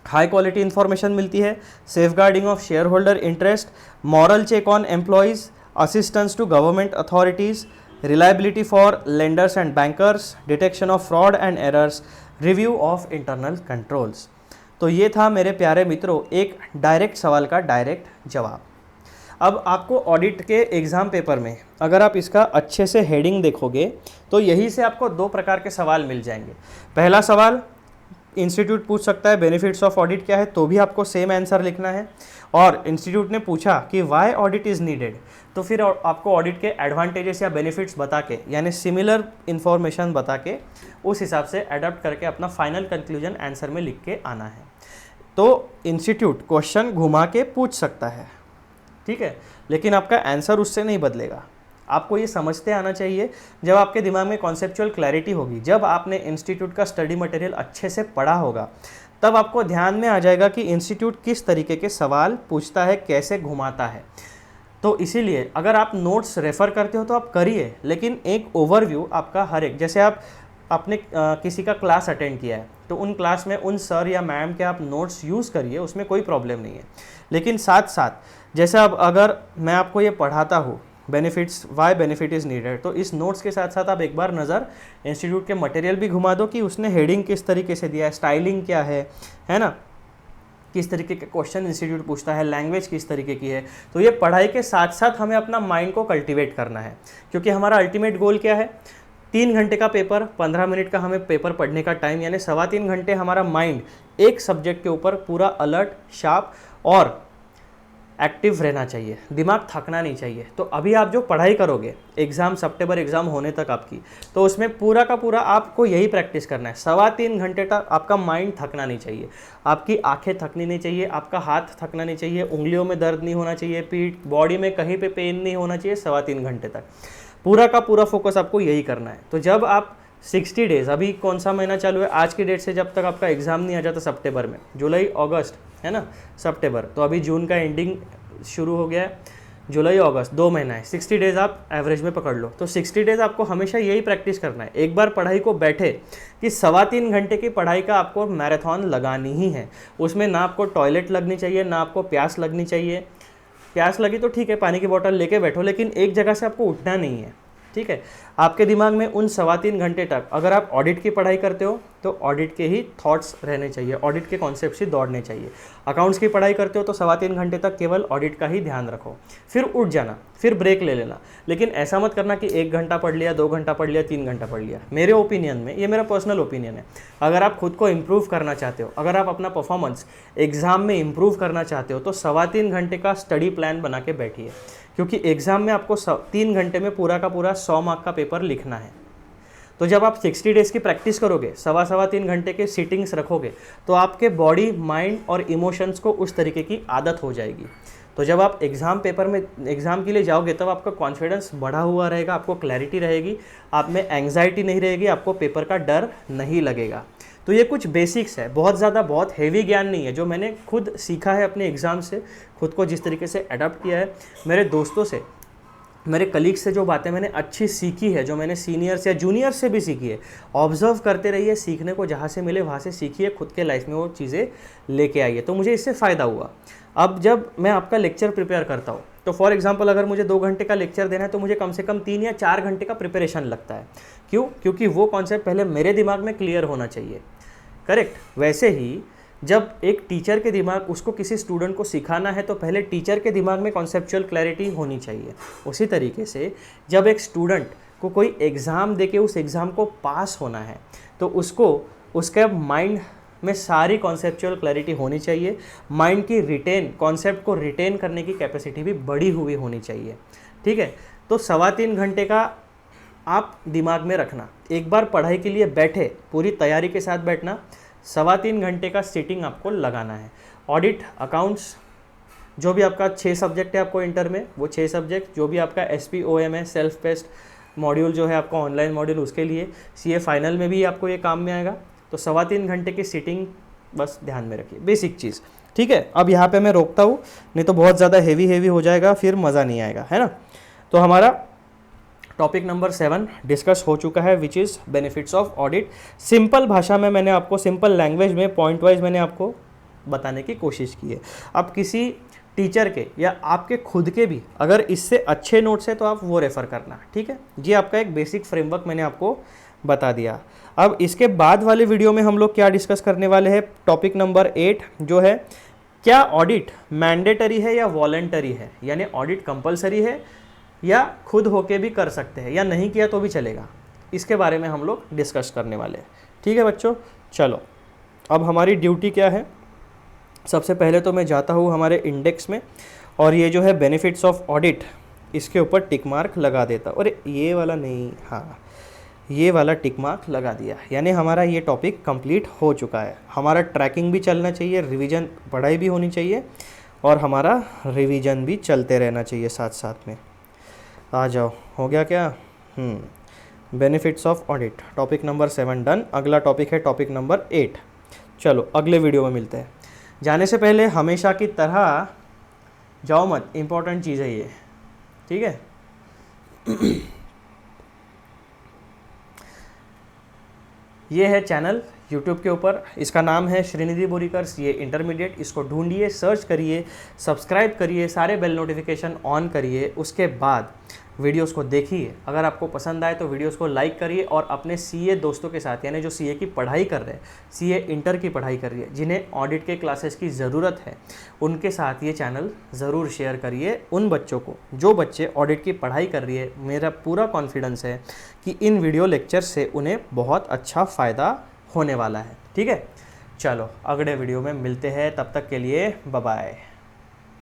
हाई क्वालिटी इंफॉर्मेशन मिलती है, safeguarding of share holder interest, moral check on employees, assistance to government authorities, reliability for lenders and bankers, detection of fraud and errors, review of internal controls. तो ये था मेरे प्यारे मित्रों एक डायरेक्ट सवाल का डायरेक्ट जवाब। अब आपको ऑडिट के एग्ज़ाम पेपर में अगर आप इसका अच्छे से हेडिंग देखोगे तो यही से आपको 2 प्रकार के सवाल मिल जाएंगे। पहला सवाल इंस्टीट्यूट पूछ सकता है बेनिफिट्स ऑफ ऑडिट क्या है, तो भी आपको सेम आंसर लिखना है। और इंस्टीट्यूट ने पूछा कि वाई ऑडिट इज़ नीडेड, तो फिर आपको ऑडिट के एडवांटेजेस या बेनिफिट्स बता के, यानी सिमिलर इन्फॉर्मेशन बता के उस हिसाब से अडॉप्ट करके अपना फाइनल कंक्लूजन आंसर में लिख के आना है। तो इंस्टीट्यूट क्वेश्चन घुमा के पूछ सकता है, ठीक है, लेकिन आपका आंसर उससे नहीं बदलेगा। आपको ये समझते आना चाहिए, जब आपके दिमाग में कॉन्सेप्चुअल क्लैरिटी होगी, जब आपने इंस्टीट्यूट का स्टडी मटेरियल अच्छे से पढ़ा होगा, तब आपको ध्यान में आ जाएगा कि इंस्टीट्यूट किस तरीके के सवाल पूछता है, कैसे घुमाता है। तो इसीलिए अगर आप नोट्स रेफ़र करते हो तो आप करिए, लेकिन एक ओवरव्यू आपका हर एक, जैसे आपने किसी का क्लास अटेंड किया है तो उन क्लास में उन सर या मैम के आप नोट्स यूज़ करिए, उसमें कोई प्रॉब्लम नहीं है। लेकिन साथ साथ जैसे अब अगर मैं आपको ये पढ़ाता हूँ benefits, why benefit is needed, तो इस नोट्स के साथ साथ आप एक बार नज़र इंस्टीट्यूट के मटेरियल भी घुमा दो कि उसने हेडिंग किस तरीके से दिया है, स्टाइलिंग क्या है ना, किस तरीके के क्वेश्चन इंस्टीट्यूट पूछता है, लैंग्वेज किस तरीके की है। तो ये पढ़ाई के साथ साथ हमें अपना माइंड को कल्टिवेट करना है, क्योंकि हमारा अल्टीमेट गोल क्या है, 3 घंटे का पेपर, 15 मिनट का हमें पेपर पढ़ने का टाइम, यानी 3.25 घंटे हमारा माइंड एक सब्जेक्ट के ऊपर पूरा अलर्ट, शार्प और एक्टिव रहना चाहिए, दिमाग थकना नहीं चाहिए। तो अभी आप जो पढ़ाई करोगे एग्ज़ाम, सितंबर एग्ज़ाम होने तक आपकी, तो उसमें पूरा का पूरा आपको यही प्रैक्टिस करना है। 3.25 घंटे तक आपका माइंड थकना नहीं चाहिए, आपकी आंखें थकनी नहीं चाहिए, आपका हाथ थकना नहीं चाहिए, उंगलियों में दर्द नहीं होना चाहिए, पीठ, बॉडी में कहीं पे पेन नहीं होना चाहिए। 3.25 घंटे तक पूरा का पूरा फोकस आपको यही करना है। तो जब आप 60 डेज़, अभी कौन सा महीना चालू है, आज की डेट से जब तक आपका एग्ज़ाम नहीं आ जाता सितंबर में, जुलाई अगस्त है ना, सितंबर, तो अभी जून का एंडिंग शुरू हो गया है, जुलाई अगस्त 2 महीना है, 60 डेज़ आप एवरेज में पकड़ लो। तो 60 डेज़ आपको हमेशा यही प्रैक्टिस करना है। एक बार पढ़ाई को बैठे कि 3.25 घंटे की पढ़ाई का आपको मैराथन लगानी ही है। उसमें ना आपको टॉयलेट लगनी चाहिए, ना आपको प्यास लगनी चाहिए। प्यास लगी तो ठीक है, पानी की बोतल लेके बैठो, लेकिन एक जगह से आपको उठना नहीं है, ठीक है। आपके दिमाग में उन 3.25 घंटे तक, अगर आप ऑडिट की पढ़ाई करते हो तो ऑडिट के ही थॉट्स रहने चाहिए, ऑडिट के कॉन्सेप्ट्स ही दौड़ने चाहिए। अकाउंट्स की पढ़ाई करते हो तो 3.25 घंटे तक केवल ऑडिट का ही ध्यान रखो, फिर उठ जाना, फिर ब्रेक ले लेना। लेकिन ऐसा मत करना कि 1 घंटा पढ़ लिया, 2 घंटा पढ़ लिया, 3 घंटा पढ़ लिया। मेरे ओपिनियन में, ये मेरा पर्सनल ओपिनियन है, अगर आप खुद को इम्प्रूव करना चाहते हो, अगर आप अपना परफॉर्मेंस एग्ज़ाम में इम्प्रूव करना चाहते हो, तो 3.25 घंटे का स्टडी प्लान बना के बैठिए, क्योंकि एग्ज़ाम में आपको 3 घंटे में पूरा का पूरा 100 मार्क का पेपर लिखना है। तो जब आप 60 डेज़ की प्रैक्टिस करोगे, सवा 3 घंटे के सीटिंग्स रखोगे, तो आपके बॉडी, माइंड और इमोशंस को उस तरीके की आदत हो जाएगी। तो जब आप एग्ज़ाम पेपर में एग्ज़ाम के लिए जाओगे तब आपका कॉन्फिडेंस बढ़ा हुआ रहेगा, आपको क्लैरिटी रहेगी, आप में एंग्जाइटी नहीं रहेगी, आपको पेपर का डर नहीं लगेगा। तो ये कुछ बेसिक्स है, बहुत ज़्यादा बहुत हेवी ज्ञान नहीं है, जो मैंने खुद सीखा है अपने एग्ज़ाम से, खुद को जिस तरीके से अडॉप्ट किया है, मेरे दोस्तों से, मेरे कलीग से जो बातें मैंने अच्छी सीखी है, जो मैंने सीनियर या जूनियर से भी सीखी है। ऑब्जर्व करते रहिए, सीखने को जहाँ से मिले वहाँ से सीखिए, खुद के लाइफ में वो चीज़ें लेके आइए। तो मुझे इससे फ़ायदा हुआ। अब जब मैं आपका लेक्चर प्रिपेयर करता हूँ, तो फॉर एग्जांपल अगर मुझे 2 घंटे का लेक्चर देना है तो मुझे कम से कम 3 या 4 घंटे का प्रिपरेशन लगता है। क्यों? क्योंकि वो कॉन्सेप्ट पहले मेरे दिमाग में क्लियर होना चाहिए। करेक्ट। वैसे ही जब एक टीचर के दिमाग, उसको किसी स्टूडेंट को सिखाना है तो पहले टीचर के दिमाग में कॉन्सेप्चुअल क्लैरिटी होनी चाहिए। उसी तरीके से जब एक स्टूडेंट को कोई एग्ज़ाम देके उस एग्ज़ाम को पास होना है तो उसको उसके माइंड में सारी कॉन्सेप्चुअल क्लैरिटी होनी चाहिए। माइंड की कॉन्सेप्ट को रिटेन करने की कैपेसिटी भी बढ़ी हुई होनी चाहिए। ठीक है। तो 3.25 घंटे का आप दिमाग में रखना। एक बार पढ़ाई के लिए बैठे, पूरी तैयारी के साथ बैठना, 3.25 घंटे का सीटिंग आपको लगाना है। ऑडिट, अकाउंट्स, जो भी आपका 6 सब्जेक्ट है आपको इंटर में, वो 6 सब्जेक्ट, जो भी आपका SPOM है, सेल्फ पेस्ट मॉड्यूल जो है आपका ऑनलाइन मॉड्यूल, उसके लिए CA फाइनल में भी आपको ये काम में आएगा। तो 3.25 घंटे की सीटिंग बस ध्यान में रखिए, बेसिक चीज़। ठीक है। अब यहाँ पे मैं रोकता हूँ, नहीं तो बहुत ज़्यादा हेवी हो जाएगा, फिर मज़ा नहीं आएगा, है ना। तो हमारा टॉपिक नंबर 7 डिस्कस हो चुका है, which is benefits of audit. Simple भाषा में मैंने आपको, सिंपल लैंग्वेज में पॉइंट वाइज मैंने आपको बताने की कोशिश की है। अब किसी टीचर के या आपके खुद के भी अगर इससे अच्छे नोट्स है तो आप वो रेफ़र करना। ठीक है। ये आपका एक बेसिक फ्रेमवर्क मैंने आपको बता दिया। अब इसके बाद वाले वीडियो में हम लोग क्या डिस्कस करने वाले हैं, टॉपिक नंबर 8 जो है, क्या ऑडिट मैंडेटरी है या वॉलंटरी है, यानी ऑडिट कंपलसरी है या खुद होके भी कर सकते हैं, या नहीं किया तो भी चलेगा। इसके बारे में हम लोग डिस्कस करने वाले हैं। ठीक है बच्चों, चलो अब हमारी ड्यूटी क्या है। सबसे पहले तो मैं जाता हूँ हमारे इंडेक्स में और ये जो है बेनिफिट्स ऑफ ऑडिट, इसके ऊपर टिक मार्क लगा देता हूँ। अरे ये वाला नहीं, हाँ ये वाला टिक मार्क लगा दिया, यानी हमारा ये टॉपिक कंप्लीट हो चुका है। हमारा ट्रैकिंग भी चलना चाहिए, रिवीजन पढ़ाई भी होनी चाहिए और हमारा रिवीजन भी चलते रहना चाहिए साथ साथ में। आ जाओ, हो गया क्या? Benefits of audit, topic number 7 done. अगला टॉपिक है टॉपिक नंबर 8। चलो अगले वीडियो में मिलते हैं। जाने से पहले हमेशा की तरह जाओ मत, इम्पॉर्टेंट चीज़ है ये। ठीक है। ये है चैनल YouTube के ऊपर, इसका नाम है श्रीनिधि बोरीकर CA इंटरमीडिएट। इसको ढूंढिए, सर्च करिए, सब्सक्राइब करिए, सारे बेल नोटिफिकेशन ऑन करिए। उसके बाद वीडियोस को देखिए, अगर आपको पसंद आए तो वीडियोस को लाइक करिए और अपने CA दोस्तों के साथ, यानी जो CA की पढ़ाई कर रहे हैं, CA इंटर की पढ़ाई कर रही है, जिन्हें ऑडिट के क्लासेस की ज़रूरत है, उनके साथ ये चैनल ज़रूर शेयर करिए। उन बच्चों को, जो बच्चे ऑडिट की पढ़ाई कर रही है, मेरा पूरा कॉन्फिडेंस है कि इन वीडियो लेक्चर से उन्हें बहुत अच्छा फ़ायदा होने वाला है। ठीक है। चलो अगले वीडियो में मिलते हैं, तब तक के लिए बाय बाय।